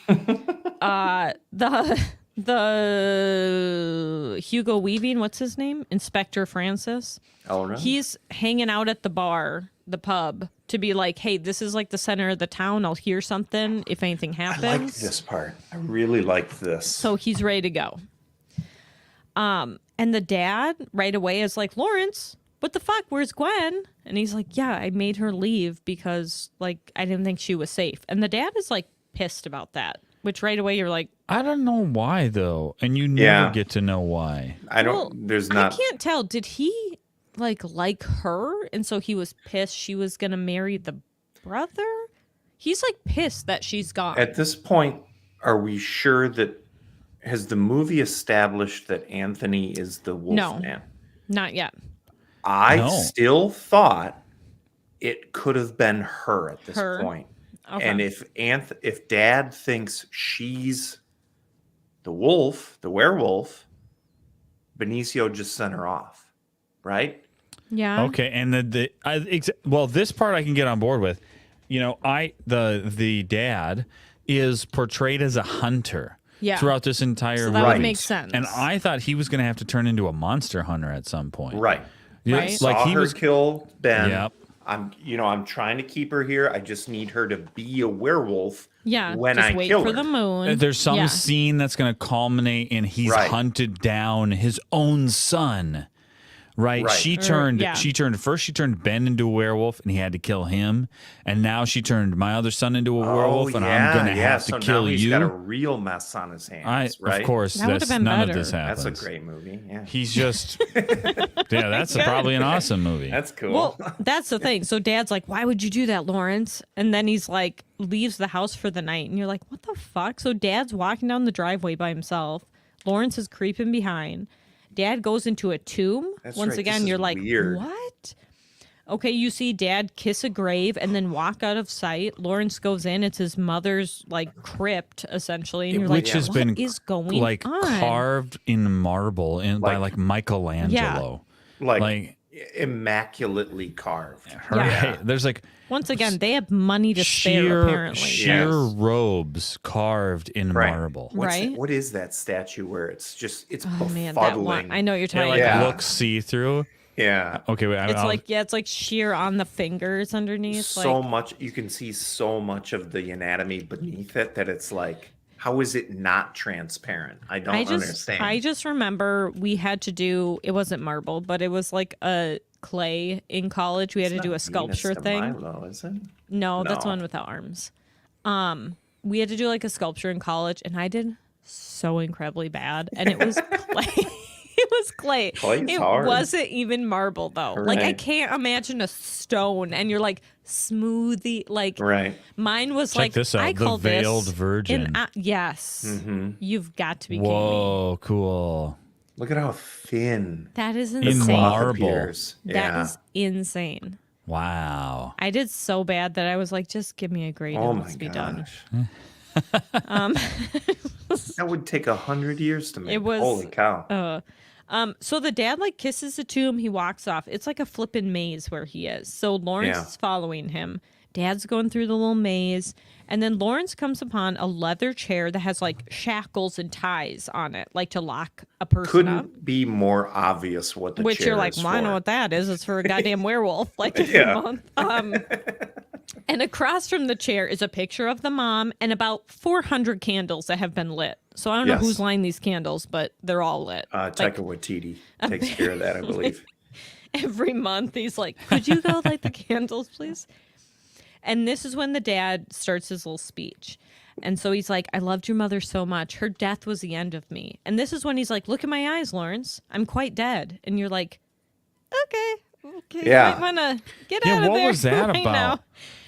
The Hugo Weaving, what's his name? Inspector Francis. Oh, no. He's hanging out at the bar, the pub, to be like, hey, this is like the center of the town. I'll hear something if anything happens. I like this part. I really like this. So he's ready to go. And the dad right away is like, Lawrence, what the fuck? Where's Gwen? And he's like, yeah, I made her leave because like I didn't think she was safe. And the dad is like pissed about that, which right away you're like, I don't know why though, and you never get to know why. I don't. well, There's not. I can't tell. Did he like her, and so he was pissed she was gonna marry the brother? He's like pissed that she's gone. At this point, are we sure that has the movie established that Anthony is the Wolfman? Not yet. I still thought it could have been her at this point. Okay. And if Dad thinks she's the wolf, the werewolf, Benicio just sent her off, right? Yeah. Okay, and this part I can get on board with. You know, the dad is portrayed as a hunter throughout this entire so that movie. would make sense. And I thought he was going to have to turn into a monster hunter at some point. Right. Yeah, Right. like he was kill Ben. Yep. I'm trying to keep her here. I just need her to be a werewolf. Yeah. When just I wait kill for her. the moon. There's some scene that's going to culminate in he's hunted down his own son. Right. She turned Ben into a werewolf and he had to kill him. And now she turned my other son into a werewolf and I'm going to have to kill now he's you. got a real mess on his hands, right? Of course, That would have been none better. of this happens. That's a great movie. Yeah. He's just that's probably an awesome movie. That's cool. Well, that's the thing. So Dad's like, why would you do that, Lawrence? And then he's like, leaves the house for the night. And you're like, what the fuck? So Dad's walking down the driveway by himself. Lawrence is creeping behind. Dad goes into a tomb. Once again, you're like, weird. What? Okay, you see Dad kiss a grave and then walk out of sight. Lawrence goes in. It's his mother's like crypt, essentially. And you're Which like, has what been is going like on? carved in marble by like Michelangelo. Like immaculately carved. Right. There's like Once again, they have money to spare, apparently. sheer robes carved in marble. What is that statue where it's Oh man, that one. I know what you're talking about. Looks see-through. Yeah. Okay, wait. It's like sheer on the fingers underneath. So much you can see so much of the anatomy beneath it that it's like, how is it not transparent? I don't understand. I just remember we had to do, it wasn't marble, but it was like a clay in college. We had to do a sculpture thing. Milo, is it? No, that's one without arms. We had to do like a sculpture in college, and I did so incredibly bad. And it was clay. It was clay. Clay's hard. Wasn't even marble though. Right. Like I can't imagine a stone and you're like smoothie. Like mine was Check like this out. I call the Veiled this Virgin. yes. Mm-hmm. You've got to be kidding me. Whoa, cool. Look at how thin That is In insane. marble. That is insane. Wow. I did so bad that I was like, just give me a grade and let's be done. That would take 100 years to make. It was- Holy cow. So the dad like kisses the tomb. He walks off. It's like a flippin' maze where he is. So Lawrence Yeah. is following him. Dad's going through the little maze. And then Lawrence comes upon a leather chair that has like shackles and ties on it, like to lock a person up. Couldn't be more obvious what the Which chair you're like, is well, I know for. what that is. It's for a goddamn werewolf, like every Yeah. month. And across from the chair is a picture of the mom and about 400 candles that have been lit. So I don't know Yes. who's lighting these candles, but they're all lit. Taika Waititi takes care of that, I believe. Every month he's like, could you go light the candles, please? And this is when the dad starts his little speech. And so he's like, I loved your mother so much. Her death was the end of me. And this is when he's like, look at my eyes, Lawrence. I'm quite dead. And you're like, okay. Yeah. You might want to get out of what there was that right about? now.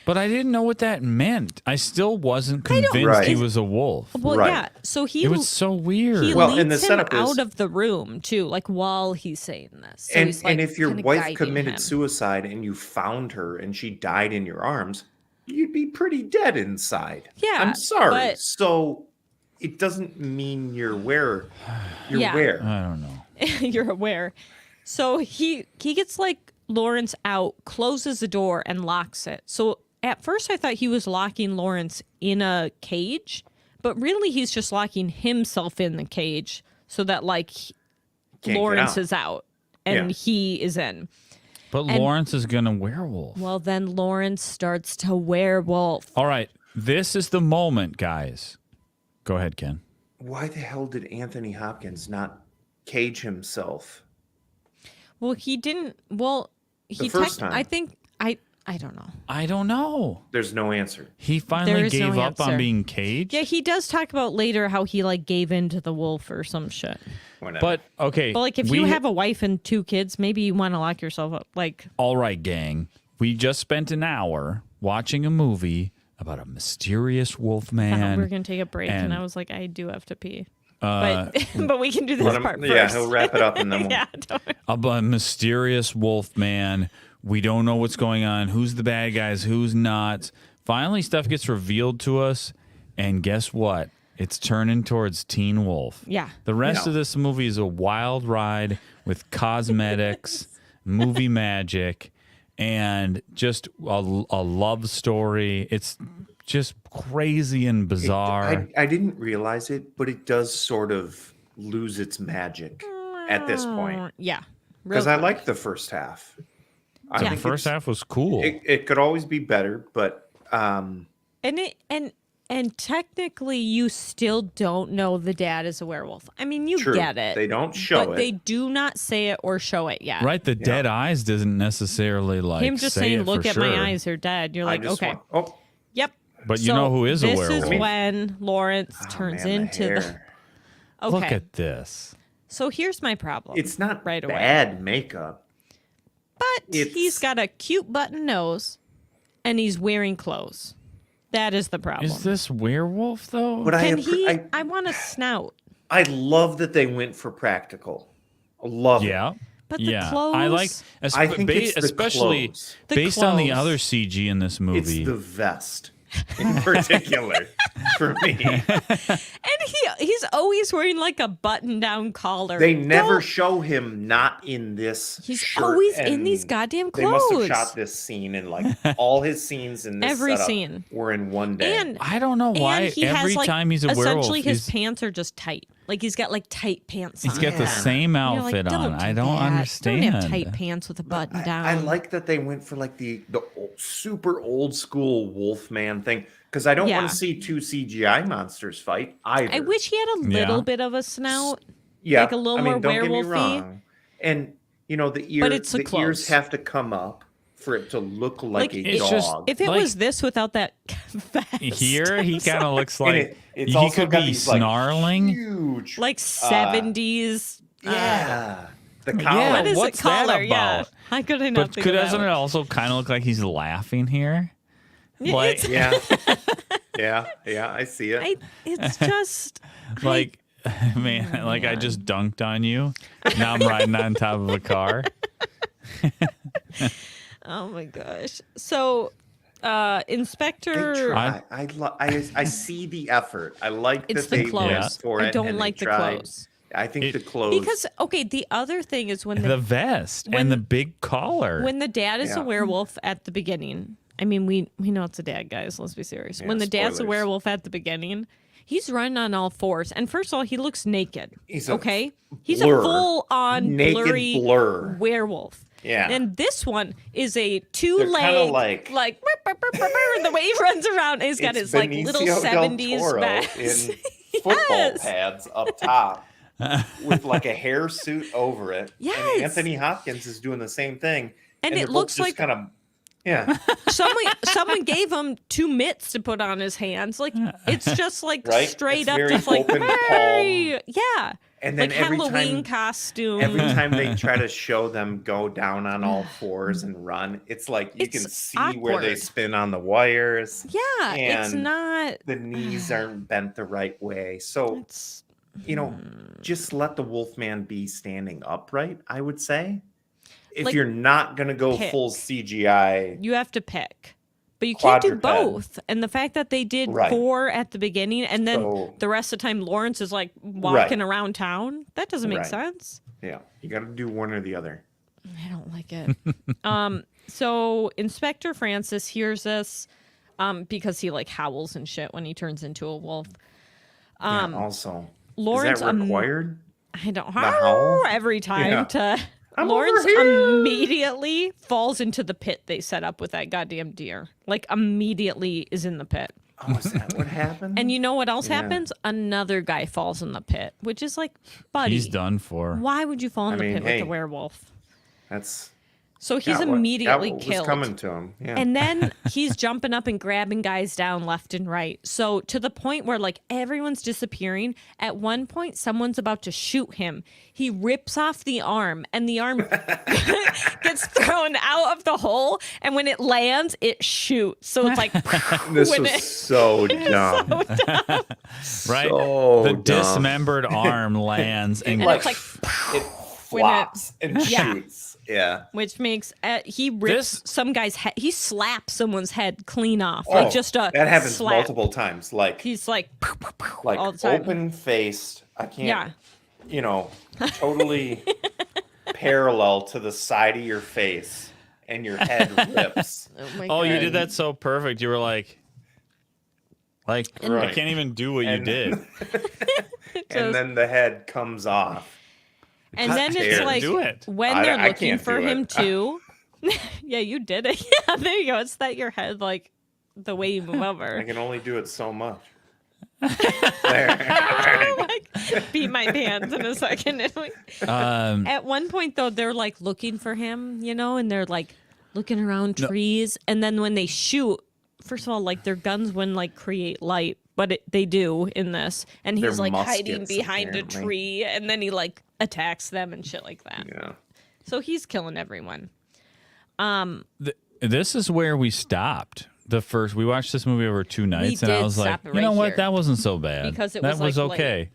But I didn't know what that meant. I still wasn't convinced Right. he was a wolf. Well, Right. yeah. So he It was so weird. he Well, leads and the him setup is- out of the room too, like while he's saying this. So And, he's, like, and if your kinda wife guiding committed him. suicide and you found her and she died in your arms, you'd be pretty dead inside. Yeah, I'm sorry. but- So it doesn't mean you're where. You're Yeah. where. I don't know. You're aware. So he gets like Lawrence out, closes the door, and locks it. So at first I thought he was locking Lawrence in a cage, but really he's just locking himself in the cage so that like get Lawrence out. is out and Yeah. he is in. But Lawrence is going to werewolf. Well, then Lawrence starts to werewolf. All right. This is the moment, guys. Go ahead, Ken. Why the hell did Anthony Hopkins not cage himself? Well, he didn't. Well, he first time. I think I don't know. I don't know. There's no answer. He There finally is no gave up on answer. being caged. Yeah, he does talk about later how he like gave in to the wolf or some shit. Whatever. But okay. But like if you have a wife and 2 kids, maybe you want to lock yourself up. Like All right, gang. We just spent an hour watching a movie about a mysterious wolf man. we're gonna take a break, and I and- was like, I do have to pee. But we can do Let this him- part yeah, first. he'll wrap it up and then we'll. Yeah, don't- About a mysterious wolf man. We don't know what's going on. Who's the bad guys? Who's not? Finally, stuff gets revealed to us, and guess what? It's turning towards Teen Wolf. Yeah. The rest Yeah. of this movie is a wild ride with cosmetics, movie magic, and just a love story. It's just crazy and bizarre. I didn't realize it, but it does sort of lose its magic at this point. Yeah. Because I liked the first half. I Yeah. The think first it's- half was cool. It could always be better, but and technically you still don't know the dad is a werewolf. I mean, you true. get it. They don't show but it. they do not say it or show it yet. Right? The dead eyes doesn't necessarily like Him just say saying, it "Look for at sure. my eyes, they're dead." You're I like, just okay, want- yep. But you know who is a this werewolf? This is when Lawrence oh, turns man, into the. hair. Okay. Look at this. So here's my problem. It's not right away. bad makeup. But he's It's- got a cute button nose, and he's wearing clothes. That is the problem. Is this werewolf though? But Can I want a snout. I love that they went for practical. I love it. Yeah. But the yeah. I like, clothes- I think it's the especially clothes. The based on the clothes. other CG in this It's movie. the vest in particular for me. And he's always wearing like a button-down collar. They never Don't- show him not in this. He's shirt always in and these goddamn They must have clothes. shot this scene and like all his scenes in this Every setup scene. were in one day. And I don't know why and he every has, like, time he's a werewolf, essentially his he's pants are just tight. Like he's got like tight pants on. got the Yeah. same You're like, outfit on. I do don't that. understand. Don't have tight pants with a button down. I like that they went for like the super old school Wolfman thing because I don't Yeah. want to see 2 CGI monsters fight either. I wish he had a little Yeah. bit of a snout. yeah, like a little I mean, more don't get me werewolf-y. wrong. And you know the it's the ears clothes. have to come up for it to look like a it's dog. just- If it Like- was this without that vest, Here, he kind of looks like it's he also could got be these, like, snarling. huge, like 70s. yeah, the Yeah, collar. What is what's it collar? that Yeah. about? How could I not But think could of doesn't that it one? also kind of look like he's laughing here? Yeah, Like, Yeah, yeah, I see it. it's just like, man, like I just dunked on you. Now I'm riding on top of a car. oh my gosh. So Inspector. I see the effort. I like It's that the they clothes. went for I it. don't and like they the tried. clothes. I think the clothes Because the other thing is when The vest and the big collar. when the dad is a Yeah. werewolf at the beginning. I mean, we know it's a dad, guys. Let's be serious. Yeah, When the dad's a spoilers. werewolf at the beginning, he's running on all fours. And first of all, he looks naked. He's a okay, he's blur. a full-on Naked blurry blur. werewolf. Yeah. And this one is a They're two-leg, kinda like- the way he runs around. He's got his It's like little Benicio del 70s Toro vest. in football Yes. pads up top with like a hair suit over it. Yes. And Anthony Hopkins is doing the same thing. And they're it both looks just like- kind of Someone gave him 2 mitts to put on his hands. Like it's just like Right? straight It's up, very just like open hey, yeah. And then like every Halloween time costume. every time they try to show them go down on all fours and run, it's like you can It's see where they awkward. spin on the wires. Yeah, it's and not. The knees aren't bent the right way. So, It's just let the Wolfman be standing upright, I would say. If Like, you're not going to go pick. full CGI, you have to pick, but you can't do Quadruped. both. And the fact that they did Right. 4 at the beginning, and then So- the rest of the time Lawrence is like walking Right. around town, that doesn't make Right. sense. yeah, you got to do one or the other. I don't like it. So Inspector Francis hears this because he like howls and shit when he turns into a wolf. Yeah, also, Lawrence, is that required? I don't howl? every time Yeah. to. I'm Lawrence over here. immediately falls into the pit they set up with that goddamn deer. Like immediately is in the pit. Oh, is that what happened? And you know what else Yeah. happens? Another guy falls in the pit, which is like, buddy, He's done for. why would you fall in I the mean, pit with hey. a werewolf? That's So he's got what- immediately got what killed. was coming to him. Yeah. And then he's jumping up and grabbing guys down left and right. So to the point where like everyone's disappearing. At one point, someone's about to shoot him. He rips off the arm, and the arm gets thrown out of the hole. And when it lands, it shoots. So it's like this when was it- so dumb. Right? So the dumb. dismembered arm lands and And it's like it when it- flops and Yeah. shoots. Yeah. which makes he rips This- some guy's head. He slaps someone's head clean off, Oh, like just a that happens slap. multiple times. Like He's like all the time. open faced. I can't. Yeah. Totally parallel to the side of your face, and your head rips. Oh, my oh, you God. did that so perfect. You were like I Right. can't even do what you And- did. And then the head comes off. And then it's Can't like do it. when I- they're I looking can't for do him it. too. Yeah, you did it. Yeah, there you go. It's that your head, like the way you move I over. can only do it so much. Like, beat my pants in a second. At one point, though, they're like looking for him, and they're like looking around trees. And then when they shoot, first of all, like their guns wouldn't like create light, but they do in this. And he's They're like hiding muskets, behind a apparently. tree, and then he like attacks them and shit like that. Yeah. So he's killing everyone. This is where we stopped. We watched this movie over 2 nights, and I did was like, stop it you know right what? here. That wasn't so bad. Because it that was, like, okay.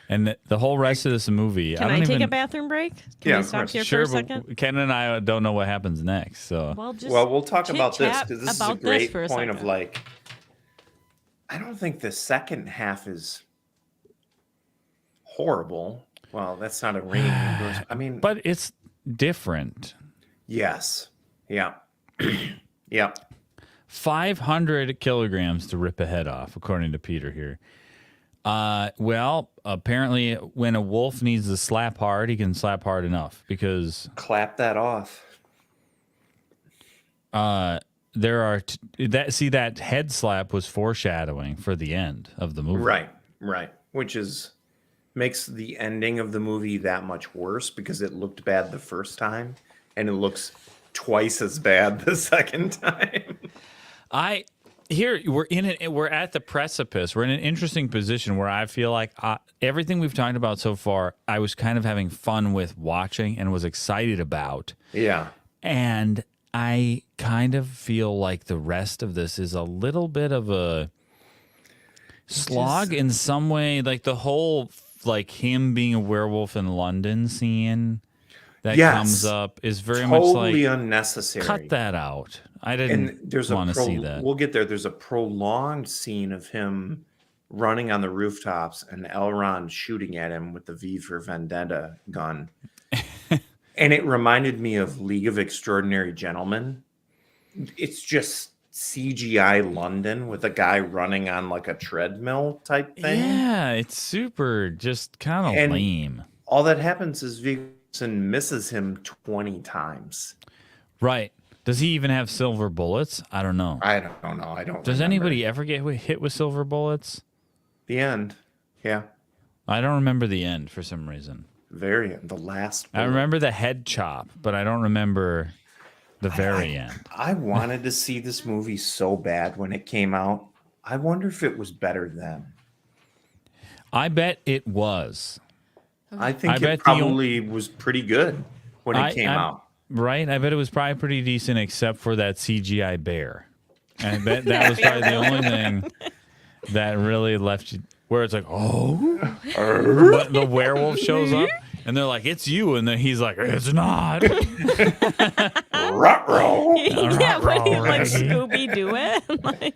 And the whole rest of this movie, Can I I don't take even, a bathroom break? Can Yeah, we of stop course. here Sure, for a second? but Ken and I don't know what happens next. So Well, We'll talk about this chit-chat because this is a about this great for a point of second. like, I don't think the second half is horrible. Well, that's not a ringing endorsement. I mean, but it's different. yes. Yeah. Yeah. 500 kilograms to rip a head off, according to Peter here. Well, apparently, when a wolf needs to slap hard, he can slap hard enough because Clap that off. there are that head slap was foreshadowing for the end of the movie. Right. Which makes the ending of the movie that much worse because it looked bad the first time and it looks twice as bad the second time. We're at the precipice. We're in an interesting position where I feel like everything we've talked about so far, I was kind of having fun with watching and was excited about. Yeah. And I kind of feel like the rest of this is a little bit of a slog in some way. Like the whole, like him being a werewolf in London scene that Yes. comes up is very much Totally like, unnecessary. cut that out. I And didn't there's want to see that. We'll get there. There's a prolonged scene of him running on the rooftops and Elrond shooting at him with the V for Vendetta gun. And it reminded me of League of Extraordinary Gentlemen. It's just CGI London with a guy running on like a treadmill type thing. Yeah, it's super just kind of And lame. all that happens is Viggo misses him 20 times. Right. Does he even have silver bullets? I don't know. I don't know. I don't Does remember. anybody ever get hit with silver bullets? The end. Yeah. I don't remember the end for some reason. Very end. The last I bullet. remember the head chop, but I don't remember the very end. I wanted to see this movie so bad when it came out. I wonder if it was better then. I bet it was. I think I bet it probably was pretty good when it came out. Right? I bet it was probably pretty decent except for that CGI bear. I bet that was probably the only thing that really left you where it's like, oh, but the werewolf shows up and they're like, it's you. And then he's like, it's not. Ruh-roh. Yeah, when you like Right. Scooby Doo it. Like,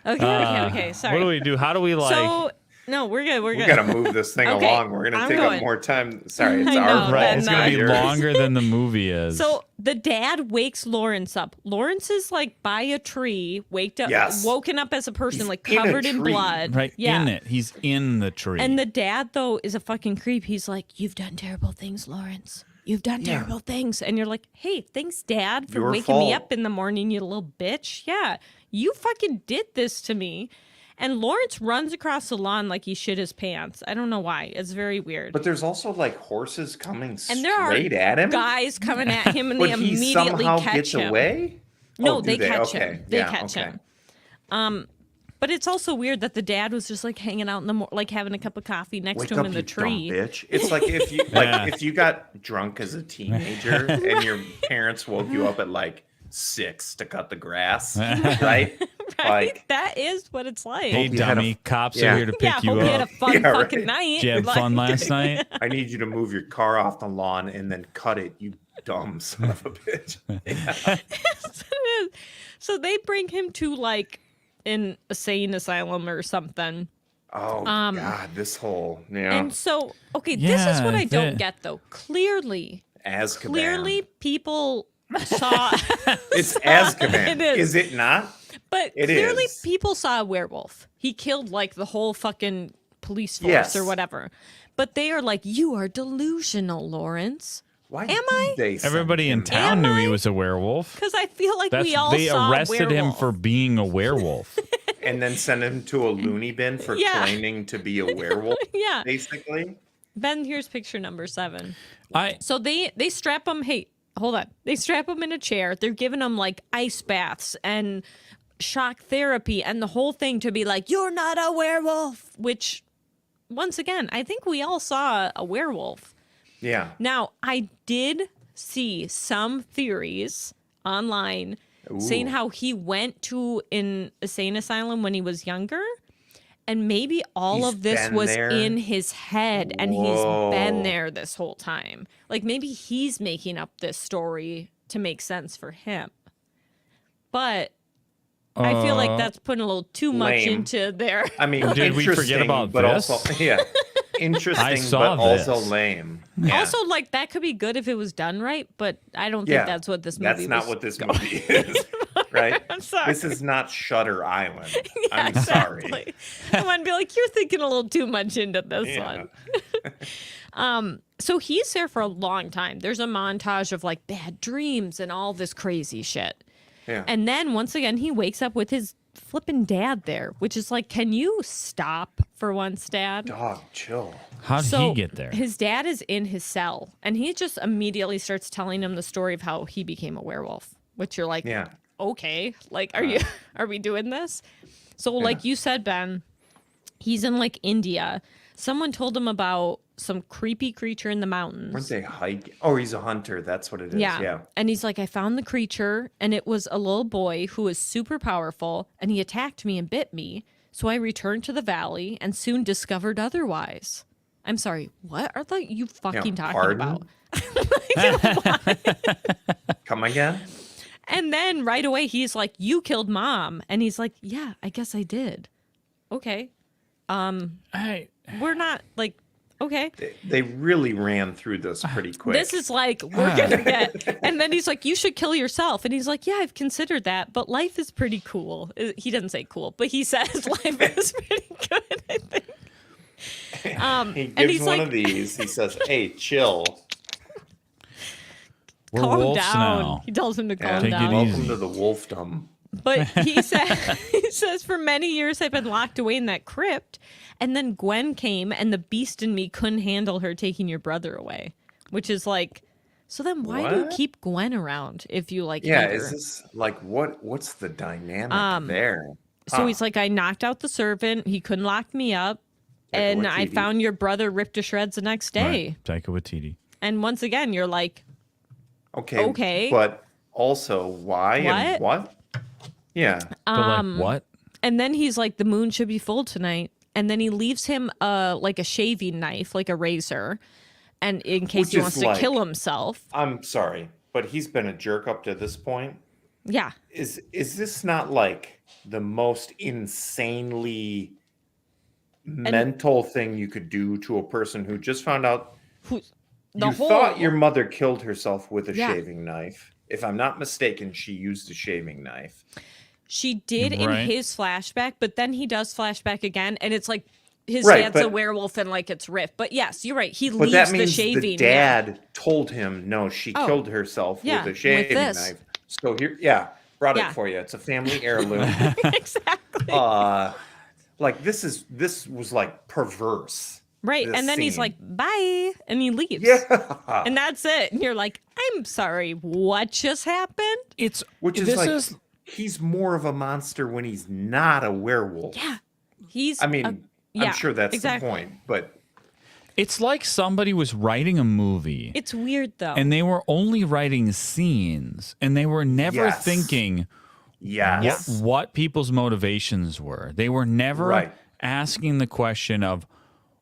okay. Sorry. What do we do? How do we like? So no, we're good. We're We good. got to move this thing Okay, along. We're going to I'm take up going. more time. Sorry, it's I our know, fault. right, Ben, it's gonna be Yours. longer than the movie is. So the dad wakes Lawrence up. Lawrence is like by a tree, Yes. woken up as a person, He's like in a covered in tree. blood. right Yeah. in it, he's in the tree. And the dad though is a fucking creep. He's like, "You've done terrible things, Lawrence. You've done Yeah. terrible things." And you're like, "Hey, thanks, Dad, for Your waking me fault. up in the morning, you little bitch. Yeah, you fucking did this to me." And Lawrence runs across the lawn like he shit his pants. I don't know why. It's very weird. But there's also like horses coming and there are straight at him. guys coming at him, and they But he immediately somehow catch gets him. away? No, Oh, do they catch Okay. him. They Yeah, catch okay. him. But it's also weird that the dad was just like hanging out in the like having a cup of coffee next Wake to him up, in you the tree. dumb bitch. It's like if you Yeah. if you got drunk as a teenager and your parents woke you up at like 6 to cut the grass, right? Right? Like, That is what it's like. hey, Hope you had a- dummy, cops Yeah. are here to pick yeah, you hope you had a up. fun Yeah, fucking right. night. Did you have Like- fun last night? I need you to move your car off the lawn and then cut it, you dumb son of a bitch. Yeah. So they bring him to like an insane asylum or something. Oh God, this whole And so, okay, this is Yeah, what I don't the- get though. Clearly Azkaban. people saw It's Azkaban. It is. Is it not? But It clearly is. people saw a werewolf. He killed like the whole fucking police force Yes. or whatever. But they are like, you are delusional, Lawrence. Why Am did I? they send Everybody in him? town Am knew I? he was a werewolf. Because I feel like we all They saw arrested a him werewolf. for being a werewolf. And then send him to a loony bin for Yeah. claiming to be a werewolf, Yeah. basically. Ben, here's picture number 7. I So they strap him. Hey, hold on. They strap him in a chair. They're giving him like ice baths and shock therapy and the whole thing to be like, you're not a werewolf. Which, once again, I think we all saw a werewolf. Yeah. Now, I did see some theories online saying Ooh. how he went to an insane asylum when he was younger. And maybe all He's of this been was there? in his head and he's Whoa. been there this whole time. Like maybe he's making up this story to make sense for him. But I feel like that's putting a little too much lame. into there. I mean, Did we forget interesting, about but this? also yeah, interesting, I saw but also this. lame. Yeah. Also, like that could be good if it was done right, but I don't think Yeah, that's what this movie that's not was. what this movie is, right? I'm sorry. This is not Shutter Island. Yeah, I'm sorry. exactly. I want to be like, you're thinking a little too much into this Yeah. one. So he's there for a long time. There's a montage of like bad dreams and all this crazy shit. Yeah. And then once again, he wakes up with his flipping dad there, which is like, can you stop for once, Dad? Dog, chill. How did So he get there? his dad is in his cell, and he just immediately starts telling him the story of how he became a werewolf. Which you're like, Yeah. okay, like, are we doing this? So, like you said, Ben, he's in like India. Someone told him about some creepy creature in the mountains. Weren't they hike? Oh, he's a hunter. That's what it is. Yeah. And he's like, I found the creature, and it was a little boy who was super powerful, and he attacked me and bit me. So I returned to the valley and soon discovered otherwise. I'm sorry, what are you fucking talking pardon? about? Come again? And then right away he's like, "You killed Mom," and he's like, "Yeah, I guess I did." Okay, we're not like okay. They really ran through this pretty quick. This is like we're gonna get, and then he's like, "You should kill yourself," and he's like, "Yeah, I've considered that, but life is pretty cool." He doesn't say cool, but he says life is pretty good. I think. He and gives he's one like, of these. He says, "Hey, chill." We're calm wolves down. now. He tells him to Yeah, calm Take it down. easy. welcome to the wolfdom. But he says, for many years I've been locked away in that crypt. And then Gwen came and the beast in me couldn't handle her taking your brother away. Which is like, so then why do you What? keep Gwen around if you like Yeah, hate her? is this like what's the dynamic there? So he's like, I knocked out the servant. He couldn't lock me up. Taika And I Waititi. found your brother ripped to shreds the next day. Right. Taika Waititi. And once again, you're like, Okay. But also why and what? Yeah. But like what? and then he's like, the moon should be full tonight. And then he leaves him like a shaving knife, like a razor. And in case Which he is wants to like- kill himself. I'm sorry, but he's been a jerk up to this point. Yeah. Is this not like the most insanely mental thing you could do to a person who just found out you thought your mother killed herself with a shaving knife? If I'm not mistaken, she used a shaving knife. She did in Right. his flashback, but then he does flashback again, and it's like his Right, dad's a but- werewolf and like it's ripped. But yes, you're right. He But leaves that the means shaving. the dad told him, no, she Oh, killed herself yeah, with a with shaving this. knife. So here, brought Yeah. it for you. It's a family heirloom. Yeah. Exactly. Like this was like perverse. Right. this And then he's scene. like, bye. And he leaves. Yeah. And that's it. And you're like, I'm sorry. What just happened? It's Which is this like is he's more of a monster when he's not a werewolf. Yeah. He's. I mean, yeah, I'm sure that's exactly. the point, but it's like somebody was writing a movie It's weird though. and they were only writing scenes and they were never Yes. thinking yes. what people's motivations were. They were never Right. asking the question of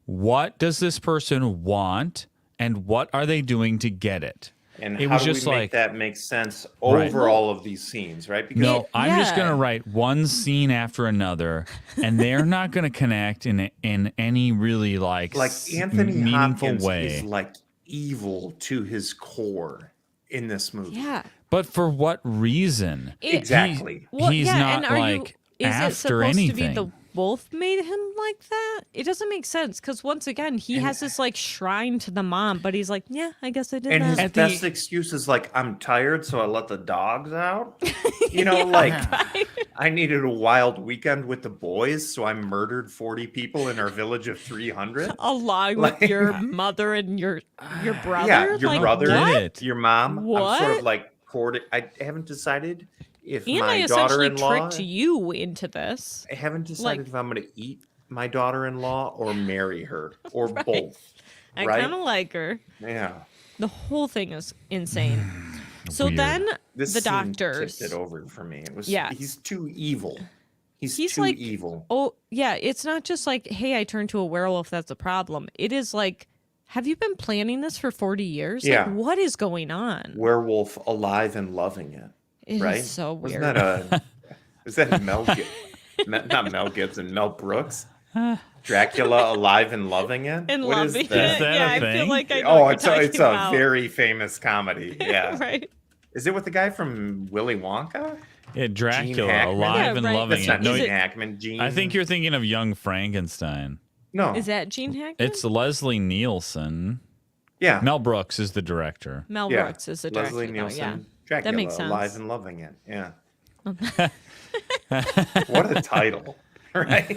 what does this person want and what are they doing to get it? And It how was do just we make like- that make sense Right. over all of these scenes, right? Because No, I'm just Yeah. going to write one scene after another, and they're not going to connect in any really like Anthony meaningful Hopkins way. is like evil to his core in this movie. yeah. But for what reason? Exactly. He's not and are like is it after supposed anything. to be the wolf made him like that? It doesn't make sense because once again, he has this like shrine to the mom, but he's like, yeah, I guess I did And that. his At the- best excuse is like, I'm tired, so I let the dogs out. You know, like I needed a wild weekend with the boys, so I murdered 40 people in our village of 300. Along Like- with your mother and your brother. Yeah, your Like, brother, what? your mom. I'm sort What? of like courting. I haven't decided if And I my essentially daughter-in-law. tricked you into this. I haven't decided like- if I'm going to eat my daughter-in-law or marry her or both. I Right? kind of like her. Yeah. The whole thing is insane. So Weird. then This the scene doctors. tipped it over for me. It was. Yeah. He's too evil. He's He's too like- evil. Oh, yeah. It's not just like, hey, I turned to a werewolf. That's a problem. It is like, have you been planning this for 40 years? Yeah. Like, what is going on? Werewolf alive and loving it. It is Right? so Wasn't weird. that a? Is that Mel? Not Mel Gibson. Mel Brooks. Dracula alive and loving it. And What is loving that? Is that yeah, a I feel thing? like I know Oh, what it's you're a talking about. very famous comedy. Yeah. right. Is it with the guy from Willy Wonka? Yeah, Dracula, Hackman? alive Yeah, and right. loving That's it. not No, Gene it- Hackman. Gene. I think you're thinking of Young Frankenstein. No. Is that Gene Hackman? It's Leslie Nielsen. Yeah. Mel Brooks is the director. Mel Yeah. Brooks is the director. Leslie though, Nielsen. yeah. Dracula, makes sense. alive and loving it. Yeah. What a title, right?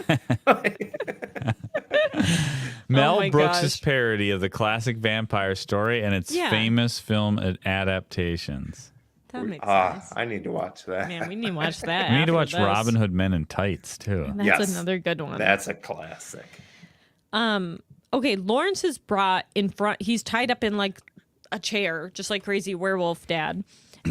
Mel my Brooks' gosh. parody of the classic vampire story and its Yeah. famous film adaptations. That makes sense. I need to watch that. Man, we need to watch that. We need to after watch this. Robin Hood Men in Tights too. That's Yes. another good one. That's a classic. Okay, Lawrence is brought in front. He's tied up in like a chair, just like crazy werewolf dad.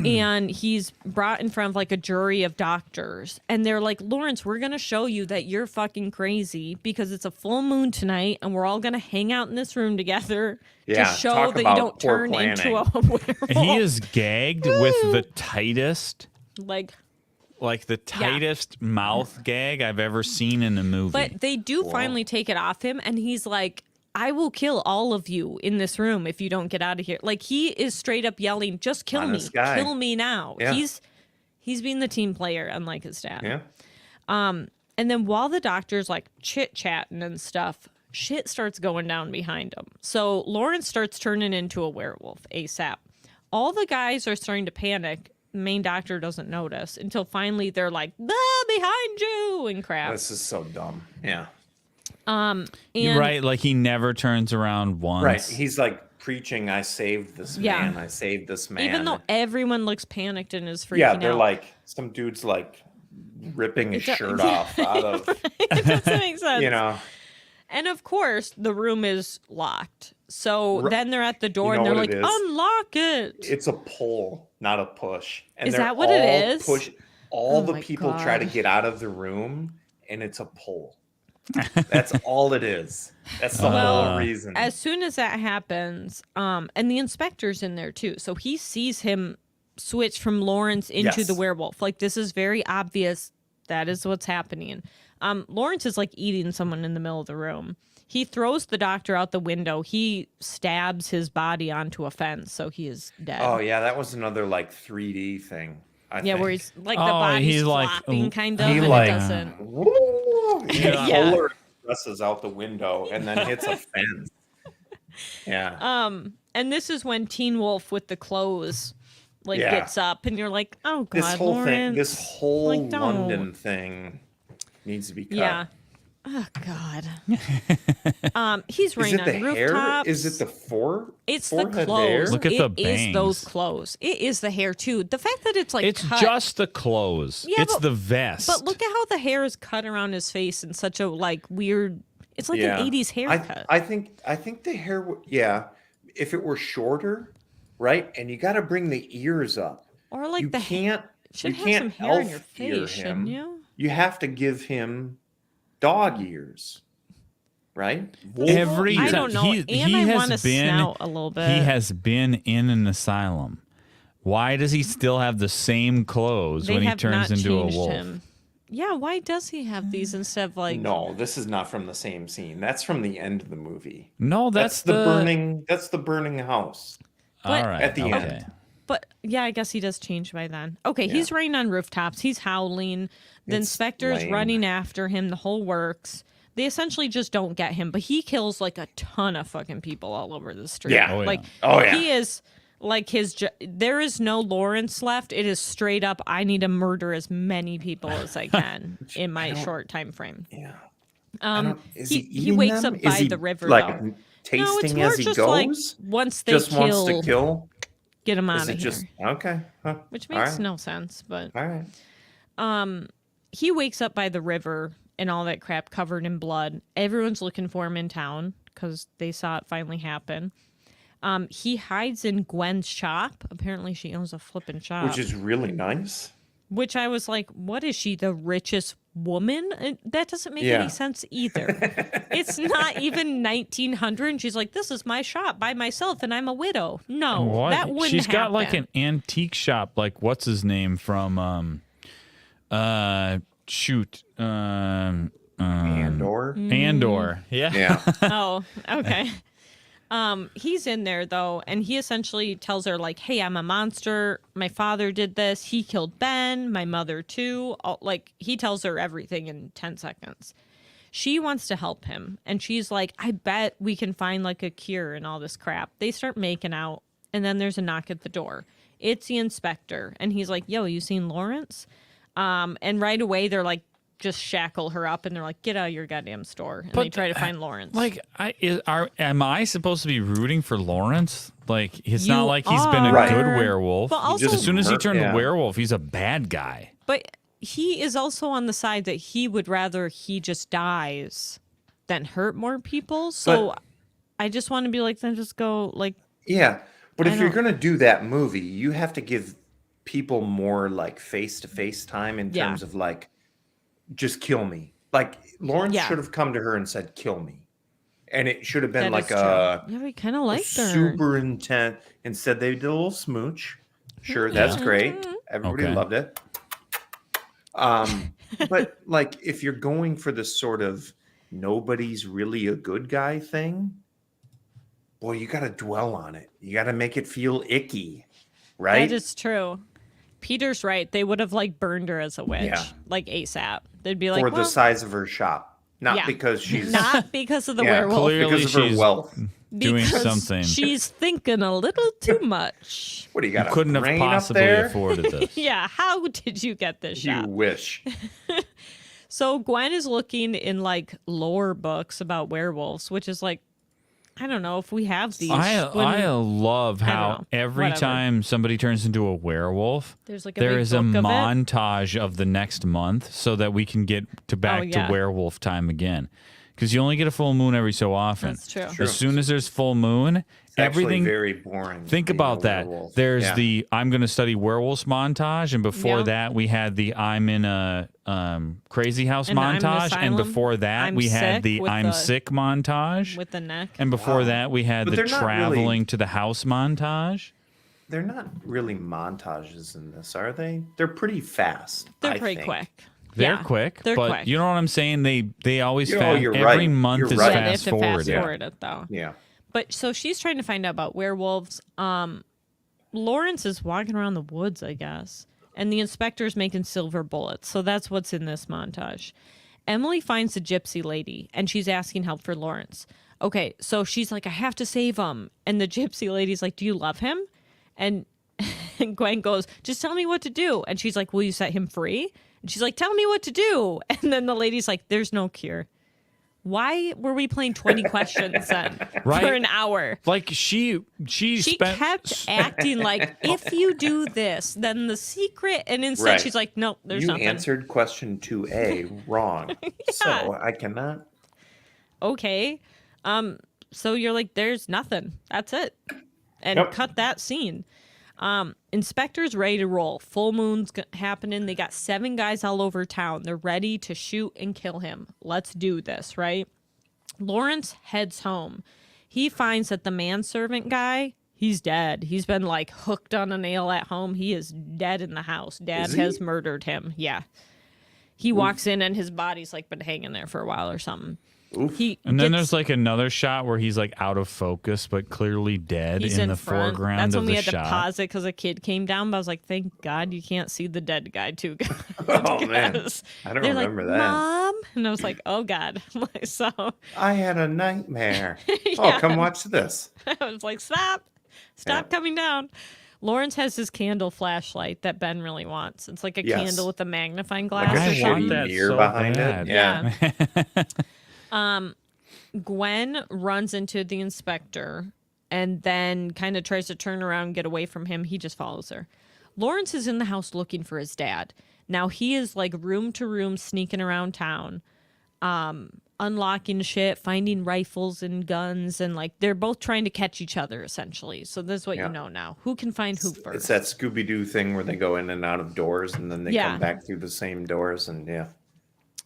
And he's brought in front of like a jury of doctors. And they're like, Lawrence, we're going to show you that you're fucking crazy because it's a full moon tonight and we're all going to hang out in this room together Yeah, to show talk that you about don't poor turn into planning. a werewolf. He is gagged with the tightest, like, the tightest mouth gag I've ever seen in a movie. but they do finally take it off him. And he's like, I will kill all of you in this room if you don't get out of here. Like, he is straight up yelling, just kill me. Honest guy. Kill me now. Yeah. He's being the team player, unlike his dad. Yeah. And then while the doctor's like chit-chatting and stuff, shit starts going down behind him. So Lawrence starts turning into a werewolf ASAP. All the guys are starting to panic. The main doctor doesn't notice until finally they're like, behind you and crap. This is so dumb. Yeah. And You're right, like he never turns around once. Right. He's like preaching, I saved this Yeah. man. I saved this man. even though everyone looks panicked and is freaking yeah, they're out. like, some dude's like ripping his do- shirt off out of, It doesn't make sense. you know. And of course, the room is locked. So Ru- then they're at the door You and know they're what like, it is? unlock it. It's a pull, not a push. And Is they're that what it all is? all Oh the my people try to God. get out of the room, and it's a pull. That's all it is. That's the Well, whole reason. As soon as that happens, and the inspector's in there too, so he sees him switch from Lawrence into Yes. the werewolf. Like, this is very obvious. That is what's happening. Lawrence is like eating someone in the middle of the room. He throws the doctor out the window. He stabs his body onto a fence, so he is dead. Oh yeah, that was another like 3D thing. I yeah, think. where he's like the Oh, body's he's like- flopping kind of, he and like- it doesn't. Woo! He Yeah. Polar expresses out the window and then hits a fence. Yeah. And this is when Teen Wolf with the clothes like Yeah. gets up, and you're like, oh god, This whole Lawrence. thing, this whole Like, don't. London thing needs to be cut. Yeah. Oh god. He's Is running it the on hair? rooftops. Is it the It's the forehead clothes. hair? Look at It the is those bangs. clothes. It is the hair too. The fact that it's like It's cut, just the clothes. Yeah, it's but- the vest. But look at how the hair is cut around his face in such a like weird. It's like Yeah. an '80s haircut. I think the hair. Yeah, if it were shorter, right, and you got to bring the ears up. or like You the can't. should You have can't some hair in elf your ear face, shouldn't him. you? You have to give him dog ears, right? Every I time don't know. he And I has want to been snout a little bit. he has been in an asylum. Why does he still have the same clothes They when he have turns not into a changed wolf? him. Yeah, why does he have these instead of like? No, this is not from the same scene. That's from the end of the movie. No, That's the burning. That's the burning house. All But- right, At the okay. end. But yeah, I guess he does change by then. Okay, he's running on rooftops. He's howling. The It's inspector's lame. running after him. The whole works. They essentially just don't get him, but he kills like a ton of fucking people all over the street. Yeah. Oh, yeah. Like, Oh, yeah. he is like there is no Lawrence left. It is straight up, I need to murder as many people as I can in my short time frame. Yeah. I don't- is He eating wakes them? up Is by he, the river, like though. tasting No, it's more as he just goes. like once they just kill, wants to kill. get him Is out it of here. just okay? Huh. Which All makes right. no sense, but All right. he wakes up by the river and all that crap covered in blood. Everyone's looking for him in town because they saw it finally happen. He hides in Gwen's shop. Apparently, she owns a flippin' shop. Which is really nice. Which I was like, what is she, the richest woman? That doesn't make Yeah. any sense either. It's not even 1900. And she's like, this is my shop by myself and I'm a widow. No, What? that wouldn't She's got like happen. an antique shop, like what's his name from Andor. Andor. Yeah. Yeah. Oh, okay. He's in there though, and he essentially tells her like, "Hey, I'm a monster. My father did this. He killed Ben, my mother too." Like he tells her everything in 10 seconds. She wants to help him, and she's like, "I bet we can find like a cure and all this crap." They start making out, and then there's a knock at the door. It's the inspector, and he's like, "Yo, you seen Lawrence?" And right away they're like, just shackle her up, and they're like, "Get out of your goddamn store!" And they try to find Lawrence. Like, am I supposed to be rooting for Lawrence? Like, it's You not like he's been a are, good werewolf. but also- As soon as he turned Yeah. a werewolf, he's a bad guy. But he is also on the side that he would rather he just dies than hurt more people. So I just want to be like, then just go like, Yeah. But I if you're don't- going to do that movie, you have to give people more like face-to-face time in Yeah. terms of like, just kill me. Like Lawrence Yeah. should have come to her and said, kill me. And it should have been That like is true. Yeah, we kind of liked her. super intense. Instead, they did a little smooch. Sure, that's great. Everybody Okay. loved it. But like, if you're going for this sort of nobody's really a good guy thing, boy, you got to dwell on it. You got to make it feel icky, right? That is true. Peter's right. They would have like burned her as a witch, Yeah. like ASAP. They'd be like, For well, the size of her shop, not Yeah. because she's not because of the Yeah, werewolf, Clearly because of her she's wealth. doing because something. she's thinking a little too much. What do you got? Couldn't have possibly afforded this. Yeah, how did you get this You shop? wish. So Gwen is looking in like lore books about werewolves, which is like, I don't know if we have these. I love I don't how know. every Whatever. time somebody turns into a werewolf, There's like a there big is a book of it. montage of the next month so that we can get to back yeah. to werewolf time again. Because you only get a full moon every so often. That's true. True. As soon as there's full moon, It's actually everything. very boring. Think being about a that. werewolf. There's Yeah. the I'm going to study werewolves montage, and before Yeah. that we had the I'm in a crazy house And I'm in montage, and asylum. before that I'm we had sick the with I'm the- sick montage, with the neck. and before Wow. that we had But the they're not traveling really- to the house montage. They're not really montages in this, are they? They're pretty fast. They're I pretty think. quick. They're Yeah, quick, They're but quick. you know what I'm saying? They always You're every right. month You're is right. Yeah, they have fast to forward. fast forward it though. Yeah. But so she's trying to find out about werewolves. Lawrence is walking around the woods, I guess, and the inspector's making silver bullets. So that's what's in this montage. Emily finds the gypsy lady, and she's asking help for Lawrence. Okay, so she's like, I have to save him. And the gypsy lady's like, do you love him? And Gwen goes, just tell me what to do. And she's like, will you set him free? And she's like, tell me what to do. And then the lady's like, there's no cure. Why were we playing 20 questions then Right. for an hour? Like she spent kept acting like, if you do this, then the secret. And instead Right. she's like, nope, there's You nothing. answered question 2A wrong. So I cannot. Okay. So you're like, there's nothing. That's it. And Yep. cut that scene. Inspector's ready to roll. Full moon's happening. They got 7 guys all over town. They're ready to shoot and kill him. Let's do this, right? Lawrence heads home. He finds that the manservant guy, he's dead. He's been like hooked on a nail at home. He is dead in the house. Dad Is he? has murdered him. Yeah. He walks in and his body's like been hanging there for a while or something. Oof. He And then gets- there's like another shot where he's like out of focus, but clearly dead he's in the front. foreground That's of when we the had shot. to pause it because a kid came down. But I was like, thank God you can't see the dead guy too. Oh, man. Because I don't they're remember like, that. Mom, and I was like, oh God. So I had a nightmare. Yeah. Oh, come watch this. I was like, stop coming down. Lawrence has his candle flashlight that Ben really wants. It's like a Yes. candle with a magnifying Like glass a or I want something. that mirror so behind bad. it. Yeah. Gwen runs into the inspector and then kind of tries to turn around and get away from him. He just follows her. Lawrence is in the house looking for his dad. Now he is like room to room sneaking around town, unlocking shit, finding rifles and guns, and like they're both trying to catch each other essentially. So this is what Yeah. you know now. Who can find who It's first? that Scooby Doo thing where they go in and out of doors and then they Yeah. come back through the same doors. And yeah.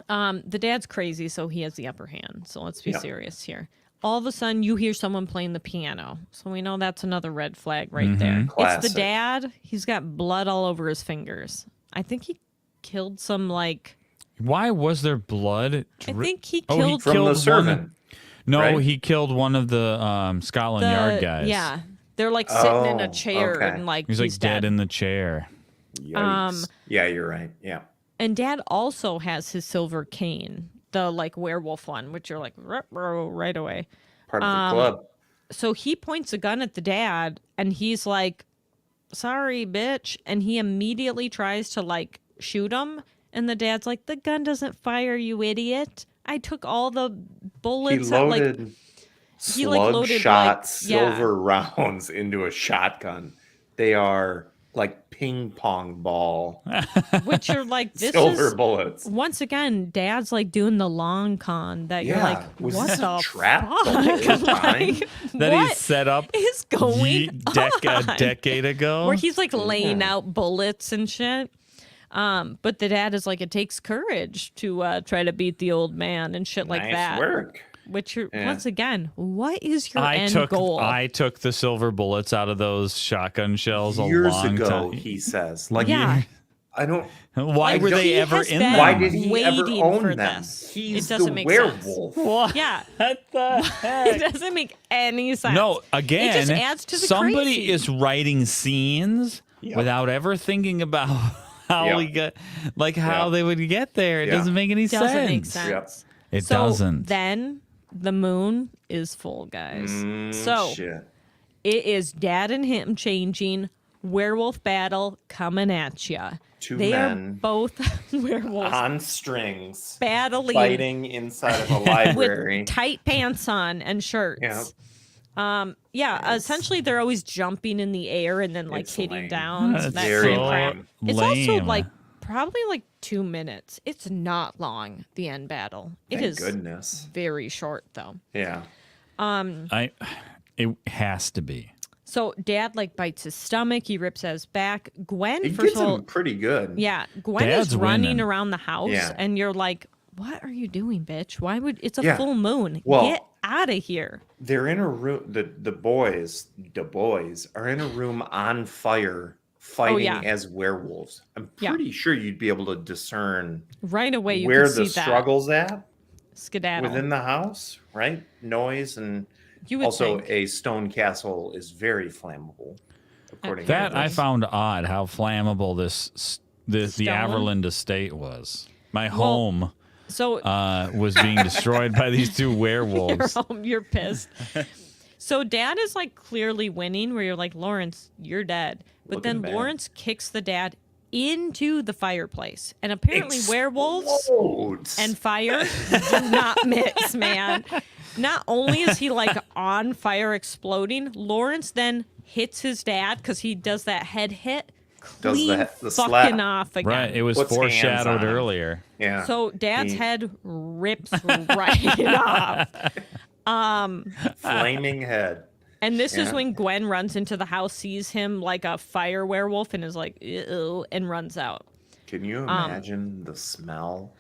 The dad's crazy, so he has the upper hand. So let's be Yeah. serious here. All of a sudden, you hear someone playing the piano. So we know that's another red flag right there. It's Classic. the dad. He's got blood all over his fingers. I think he killed some, like, Why was there blood? I think he Oh, he killed From killed the one servant. No, right? he killed one of the Scotland the, Yard guys. Yeah. They're like sitting in a Oh, chair okay. and like He's like dead in the chair. Yikes. Yeah, you're right. Yeah. And dad also has his silver cane, the like werewolf one, which you're like "Ruh-roh," right away. Part of the club. So he points a gun at the dad and he's like, sorry, bitch. And he immediately tries to like shoot him. And the dad's like, the gun doesn't fire, you idiot. I took all the He bullets out, like, loaded he, like, slug loaded, shot like- yeah. silver rounds into a shotgun. They are like ping pong ball Which you're like, this silver is bullets. once again, Dad's like doing the long con that you're like, Was what this the a trap fuck? the whole time? That what he set up is going a on? decade ago. Where he's like laying out bullets and shit. But the dad is like, it takes courage to try to beat the old man and shit like Nice that. work. Which you're once again, what is your end goal? I took the silver bullets out of those shotgun shells Years a long ago, time. he says. Like, Yeah. I don't. Why were they He ever has in been them? Why did he ever waiting own for them? this. He's It doesn't the make sense. werewolf. What? Yeah. What the heck? It doesn't make any sense. No, again, it just adds to the somebody crazy. is writing scenes without ever thinking about how we get, like how they would get there. It doesn't make any sense. Doesn't make sense. Yep. It So doesn't. Then the moon is full, guys. So Shit. it is Dad and him changing. Werewolf battle coming at ya. Two They are men both werewolves on strings, battling fighting inside of a library. with tight pants on and shirts. Essentially they're always jumping in the air and then like It's hitting lame. down. That's that very kind of crap. lame. It's also Lame. like probably like 2 minutes. It's not long, the end battle. It Thank is goodness. very short though. Yeah. It has to be. So Dad like bites his stomach, he rips at his back. Gwen, It first gets of all, him pretty good. yeah, Gwen Dad's is running winning. around the house, Yeah. and you're like, "What are you doing, bitch? Why would it's a Yeah. full moon? Well- Get out of here!" They're in a room. The boys are in a room on fire, fighting yeah. as werewolves. I'm Yeah. pretty sure you'd be able to discern Right away, you where can the see that struggle's at skedaddle. within the house, right? Noise and You would also think. a stone castle is very flammable. According That to I this. found odd how flammable the Stone? Averland estate was. My home So was being destroyed by these two werewolves. you're pissed. So Dad is like clearly winning, where you're like, Lawrence, you're dead. But Looking then bad. Lawrence kicks the dad into the fireplace, and apparently werewolves Explodes. and fire do not mix, man. Not only is he like on fire exploding, Lawrence then hits his dad because he does that head hit, Does clean the fucking slap. off again. Right, it was Puts hands foreshadowed on him. earlier. Yeah. So Dad's He- head rips right off. Flaming head. And this is Yeah. when Gwen runs into the house, sees him like a fire werewolf, and is like, ew, and runs out. Can you imagine the smell?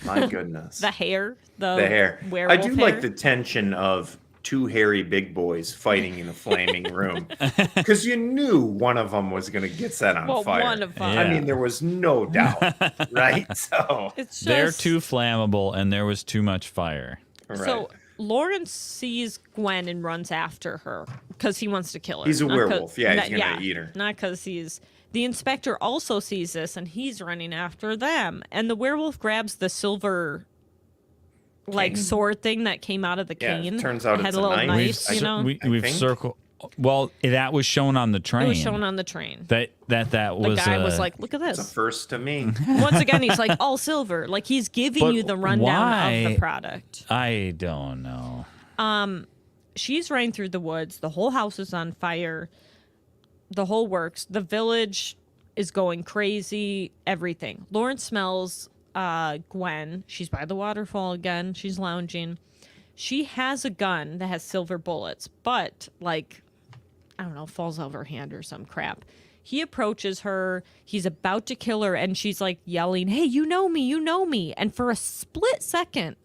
My goodness. The hair, the hair. werewolf I do hair. like the tension of two hairy big boys fighting in a flaming room because you knew one of them was going to get set on Well, fire. one of them. Yeah. I mean, there was no doubt, right? So, It's just, They're too flammable and there was too much fire. right. So Lawrence sees Gwen and runs after her because he wants to kill her. He's a Not 'cause- werewolf. Yeah, he's not- gonna eat her. Not because he's. The inspector also sees this and he's running after them. And the werewolf grabs the silver, like, Cane. sword thing that came out of the Yeah, it cane. turns out It had it's a a little knife. knife, I- you know? We've think. circled. Well, that was shown on the train. It was shown on the train. that The was. guy was like, "Look at it's a this." first to me. Once again, he's like, "All silver." Like he's giving But you the rundown of why- the product. I don't know. She's running through the woods. The whole house is on fire. The whole works. The village is going crazy. Everything. Lauren smells Gwen. She's by the waterfall again. She's lounging. She has a gun that has silver bullets, but like, I don't know, falls out of her hand or some crap. He approaches her. He's about to kill her, and she's like yelling, "Hey, you know me, you know me." And for a split second,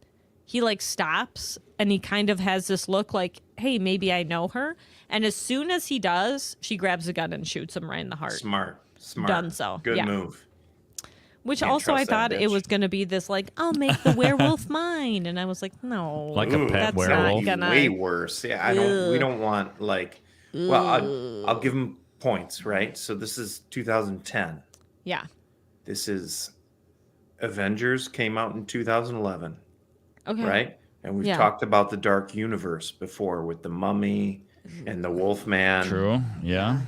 he like stops and he kind of has this look like, "Hey, maybe I know her." And as soon as he does, she grabs a gun and shoots him right in the heart. Smart. Done so, Good yeah. move. Which Can't also I trust that thought it bitch. was going to be this like, "I'll make the werewolf mine." And I was like, no. Like a pet that's not werewolf? gonna- Way worse. Yeah, I don't. We don't want like. Well, I'll give him points, right? So this is 2010. Yeah. This is Avengers came out in 2011, Okay. right? And we've Yeah. talked about the Dark Universe before with the Mummy and the Wolfman. True. Yeah.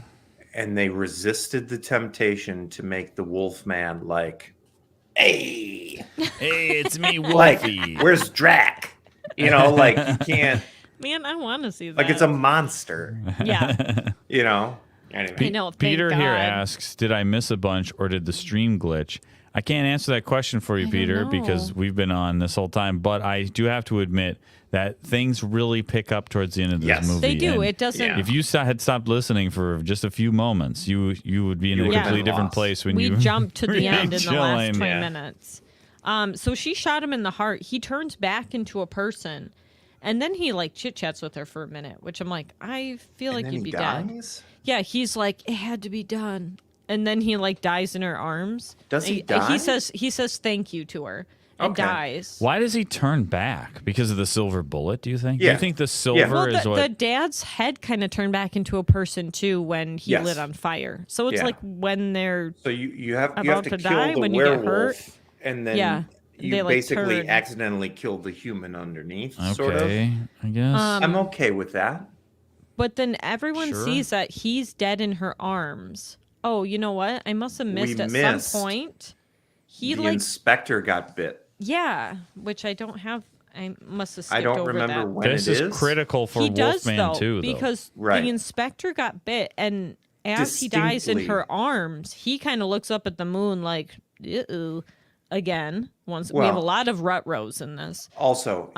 And they resisted the temptation to make the Wolfman like, hey, Hey, it's me, like, Wolfie. where's Drac? You know, like you can't, Man, I want to see that. like it's a monster, Yeah. you know? Anyway. I know. Thank Peter here God. asks, did I miss a bunch or did the stream glitch? I can't answer that question for you, I don't Peter, know. because we've been on this whole time. But I do have to admit that things really pick up towards the end of this Yes. movie. They do. And It doesn't. Yeah. if you had stopped listening for just a few moments, you would be in You a would have completely been different lost. place when We you jumped to the really end in the last joined. 20 Yeah. minutes. So she shot him in the heart. He turns back into a person, and then he like chit chats with her for a minute, which I'm like, I feel And like then you'd he be dead. dies? Yeah, he's like, it had to be done, and then he like dies in her arms. Does he And die? He says thank you to her and Okay. dies. Why does he turn back? Because of the silver bullet, do you think? Do Yeah. you think the silver Well, is the what... dad's head kind of turned back into a person too when he Yes. lit on fire. So it's Yeah. like when they're So you have About to to kill die the when you get werewolf, hurt. and then Yeah, you they, like, basically turn. accidentally kill the human underneath. Sort of. Okay, I guess. I'm okay with that. But then everyone Sure. sees that he's dead in her arms. Oh, you know what? I must have missed at missed some point. He The like inspector got bit. yeah, which I don't have. I must have skipped I don't over remember that. when This it is critical for He does Wolfman though, too, though. because Right. the inspector got bit, and as he dies in her Distinctly. arms, he kind of looks up at the moon like, "Uh-oh," again. Once we have a Well- lot of rut rows in this. Also,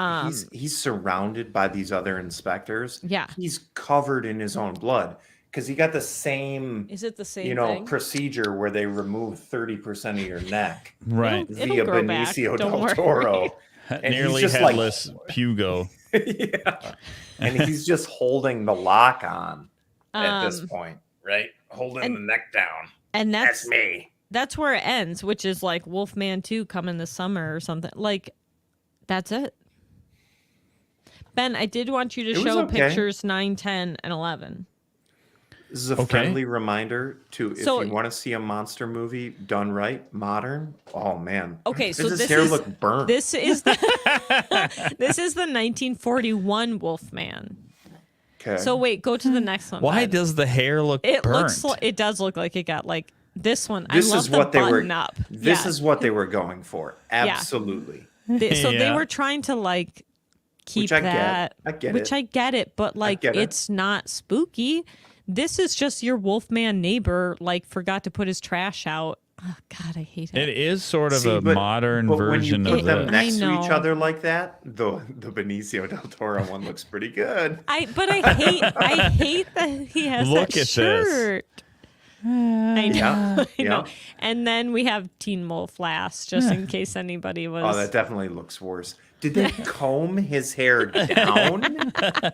he's surrounded by these other inspectors. Yeah. He's covered in his own blood because he got the same, Is it the same thing? procedure where they remove 30% of your neck right. It'll via grow back, Benicio don't del worry. Toro. And he's Nearly just headless Hugo. Yeah. And he's just holding the lock on at this Um, point, right? Holding the neck down. And That's me. that's where it ends, which is like Wolfman 2 coming this summer or something. Like, that's it. Ben, I did want you to It was show okay. pictures 9, 10, and 11. This is a Okay. friendly reminder to if So- you want to see a monster movie done right, modern. Oh man. Okay, Does so his this hair is look burnt? this is the this is the 1941 Wolfman. Okay. So wait, go to the next one. Why Ben. does the hair look it burnt? it does look like it got like this one? this I love is the what they were button up. This Yeah. is what they were going for. Absolutely. So they Yeah. were trying to like keep Which I get. that. I get which it. I get it, but like get it. it's not spooky. This is just your Wolfman neighbor like forgot to put his trash out. Oh God, I hate it. It is sort of See, a modern but version when you of put them this. next to I each know. other like that, the Benicio del Toro one looks pretty good. I hate that he has Look that at this. shirt. I know. Yeah, I know. yeah. And then we have Teen Wolf last, just in case anybody was. Oh, that definitely looks worse. Did they comb his hair down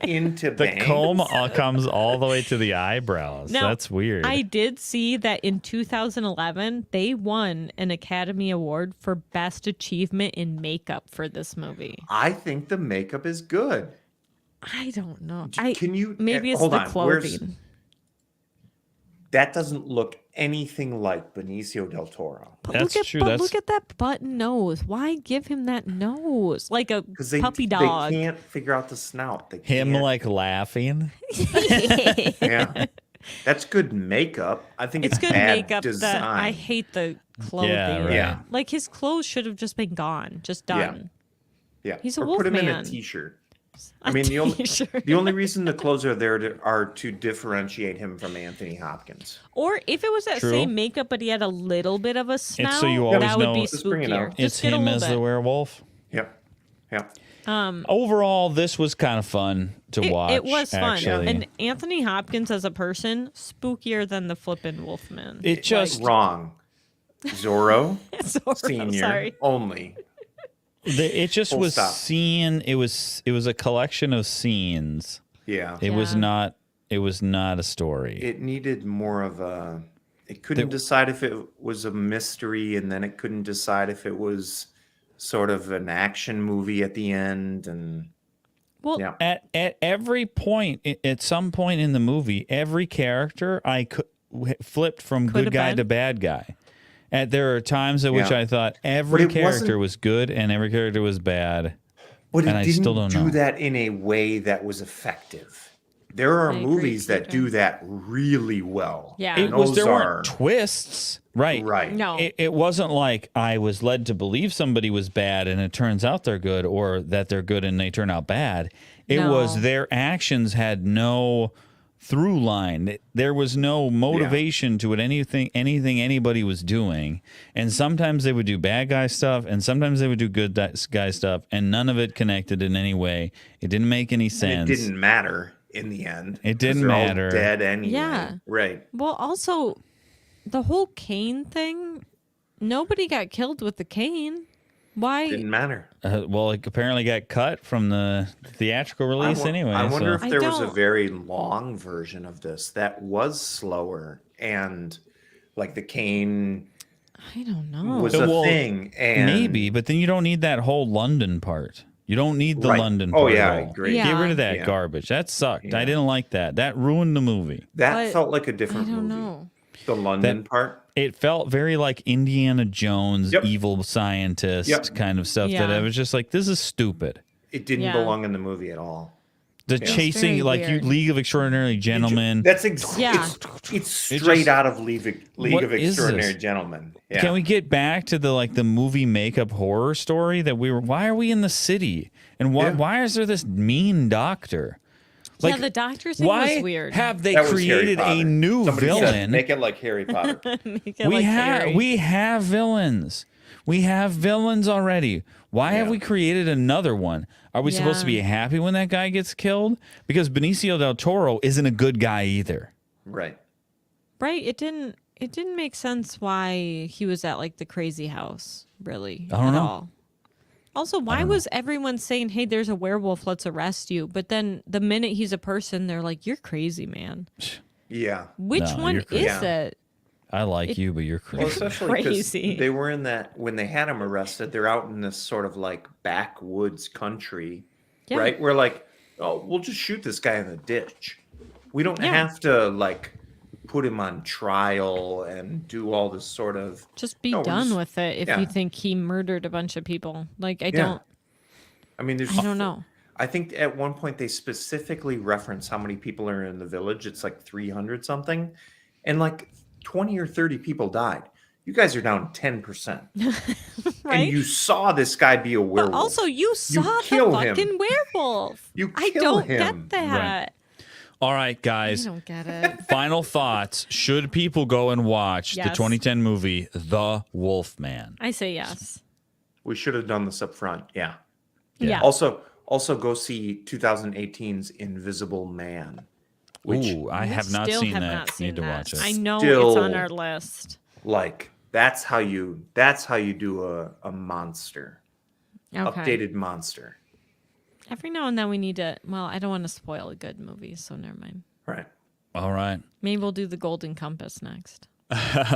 into The bangs? comb comes all the way to the eyebrows. Now, That's weird. I did see that in 2011 they won an Academy Award for Best Achievement in Makeup for this movie. I think the makeup is good. I don't know. Can you Maybe it's hold the on, where's- clothing. That doesn't look anything like Benicio del Toro. But That's look at, true, But that's- look at that button nose. Why give him that nose like a Because they, puppy they dog? can't figure out the snout. They Him can't. like laughing. Yeah. That's good makeup. I think It's it's, good bad makeup. design. That I hate the clothing. Yeah, right. Yeah. Like his clothes should have just been gone, just Yeah. done. Yeah. He's a or put him in a Wolfman. t-shirt. A I mean, t-shirt. the only reason the clothes are there are to differentiate him from Anthony Hopkins. Or if it was that True. same makeup, but he had a little bit of a snout, so you always that would know- be Just bring it spookier. out. It's Just get a him little as bit. the werewolf. Yep. Yep. Overall, this was kind of fun to watch. It was fun. Actually. And Anthony Hopkins as a person, spookier than the flippin' Wolfman. It just Wrong. Zorro Zorro, Senior sorry. only. it just Full was stop. scene. It was a collection of scenes. Yeah. It was Yeah. not. It was not a story. It needed more of a. It couldn't decide if it was a mystery, and then it couldn't decide if it was sort of an action movie at the end. And Well, yeah, At every point, at some point in the movie, every character I flipped from Could good have guy been. to bad guy. There are times at which Yeah. I thought every it character wasn't- was good and every character was bad. but it and I didn't still don't do know. that in a way that was effective. There are I agree, movies that Peter. do that really well. Yeah. It And was those there are weren't twists, right? right. no. It wasn't like I was led to believe somebody was bad and it turns out they're good, or that they're good and they turn out bad. It No. was their actions had no through line. There was no motivation to it, anything anybody was doing. And sometimes they would do bad guy stuff, and sometimes they would do good guy stuff, and none of it connected in any way. It didn't make any sense. And it didn't matter in the end. It didn't they're matter. All dead anyway. Yeah. Right. Well, also, the whole cane thing, nobody got killed with the cane. Why? Didn't matter. Well, it apparently got cut from the theatrical release anyway. I wonder so. if there was a very long version of this that was slower and like the cane I don't know. was a thing. And maybe, but then you don't need that whole London part. You don't need the Right. London Oh, part yeah, at I all. agree. Yeah. Get rid of that Yeah. garbage. That sucked. Yeah. I didn't like that. That ruined the movie. that But felt like a I different don't movie. know. The London part. It felt very like Indiana Jones, Yep. evil scientist Yep. kind of stuff that Yeah. I was just like, this is stupid. It didn't Yeah. belong in the movie at all. The Yeah. chasing, Very like you, weird. League of Extraordinary Gentlemen. That's Yeah. it's straight just- out of League What of is Extraordinary this? Gentlemen. Yeah. Can we get back to the movie makeup horror story that we were? Why are we in the city? And why Yeah. why is there this mean doctor? Yeah, the doctor's thing why was weird. have they That was Harry created a Potter. new Somebody said, villain? make it like Harry Potter. Make it like Harry. We have villains. We have villains already. Why have Yeah. we created another one? Are we supposed to be Yeah. happy when that guy gets killed? Because Benicio del Toro isn't a good guy either. Right. Right? It didn't make sense why he was at like the crazy house, really. I don't at know. all. Also, why was everyone saying, "Hey, there's a werewolf, let's arrest you"? But then the minute he's a person, they're like, "You're crazy, man." Yeah. Which No, one you're is crazy. Yeah. it? I like you, but you're Well, crazy. especially 'cause Crazy. they were in that when they had him arrested. They're out in this sort of like backwoods country, Yeah. right? We're like, oh, we'll just shoot this guy in the ditch. We don't Yeah. have to like put him on trial and do all this sort of. Just be No, we're done just- with it if yeah. you think he murdered a bunch of people. Like, I Yeah. I mean, there's. don't know. I think at one point they specifically reference how many people are in the village. It's like 300 something, and like 20 or 30 people died. You guys are down 10%. Right? And you saw this guy be a werewolf. But also, you saw the kill him. fucking werewolf. You I kill don't him. get that. All right, I guys. don't get it. Final thoughts. Should people go and watch the Yes. 2010 movie The Wolfman? I say yes. We should have done this up front. Yeah. Yeah. Also go see 2018's Invisible Man. Which Ooh, I We have not still seen have that. not seen Need to that. watch it. I know Still- it's on our list. like that's how you do a monster. Okay. Updated monster. Every now and then we need to. Well, I don't want to spoil a good movie, so never mind. Right. All right. Maybe we'll do The Golden Compass next.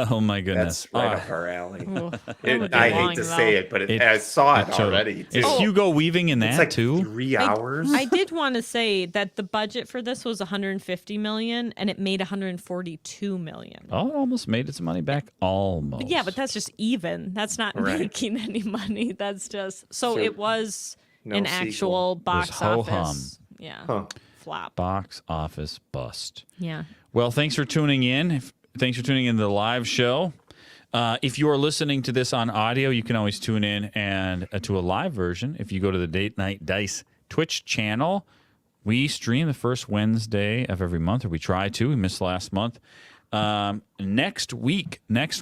Oh my goodness. That's right Ah. up our alley. Ooh, that would be I long, hate to though. say it, but It- I saw it It showed- already. Is Oh. Hugo Weaving in that It's like too? 3 hours. I did want to say that the budget for this was 150 million, and it made 142 million. Oh, it almost made its money back. Almost. Yeah, but that's just even. That's not Right. making any money. That's just so So, it was no an sequel. actual box ho-hum. office. Yeah, Huh. flop. box office bust. Yeah. Well, thanks for tuning in. Thanks for tuning in to the live show. If you are listening to this on audio, you can always tune in and to a live version. If you go to the Date Night Dice Twitch channel, we stream the first Wednesday of every month, or we try to. We missed last month. Next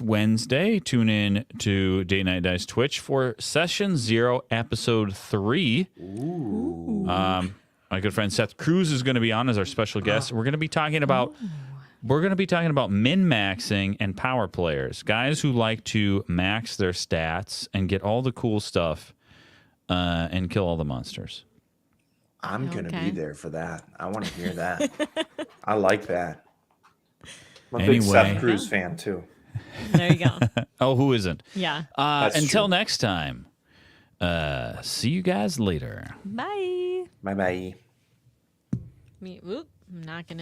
Wednesday, tune in to Date Night Dice Twitch for Session 0, Episode 3. Ooh. My good friend Seth Cruz is going to be on as our special guest. We're going to be talking about min-maxing and power players, guys who like to max their stats and get all the cool stuff and kill all the monsters. I'm gonna Okay. be there for that. I want to hear that. I like that. I'm a Anyway. big Seth Cruz fan too. There you go. Oh, who isn't? Yeah. That's Until true. next time, see you guys later. Bye. Bye bye. I'm not gonna.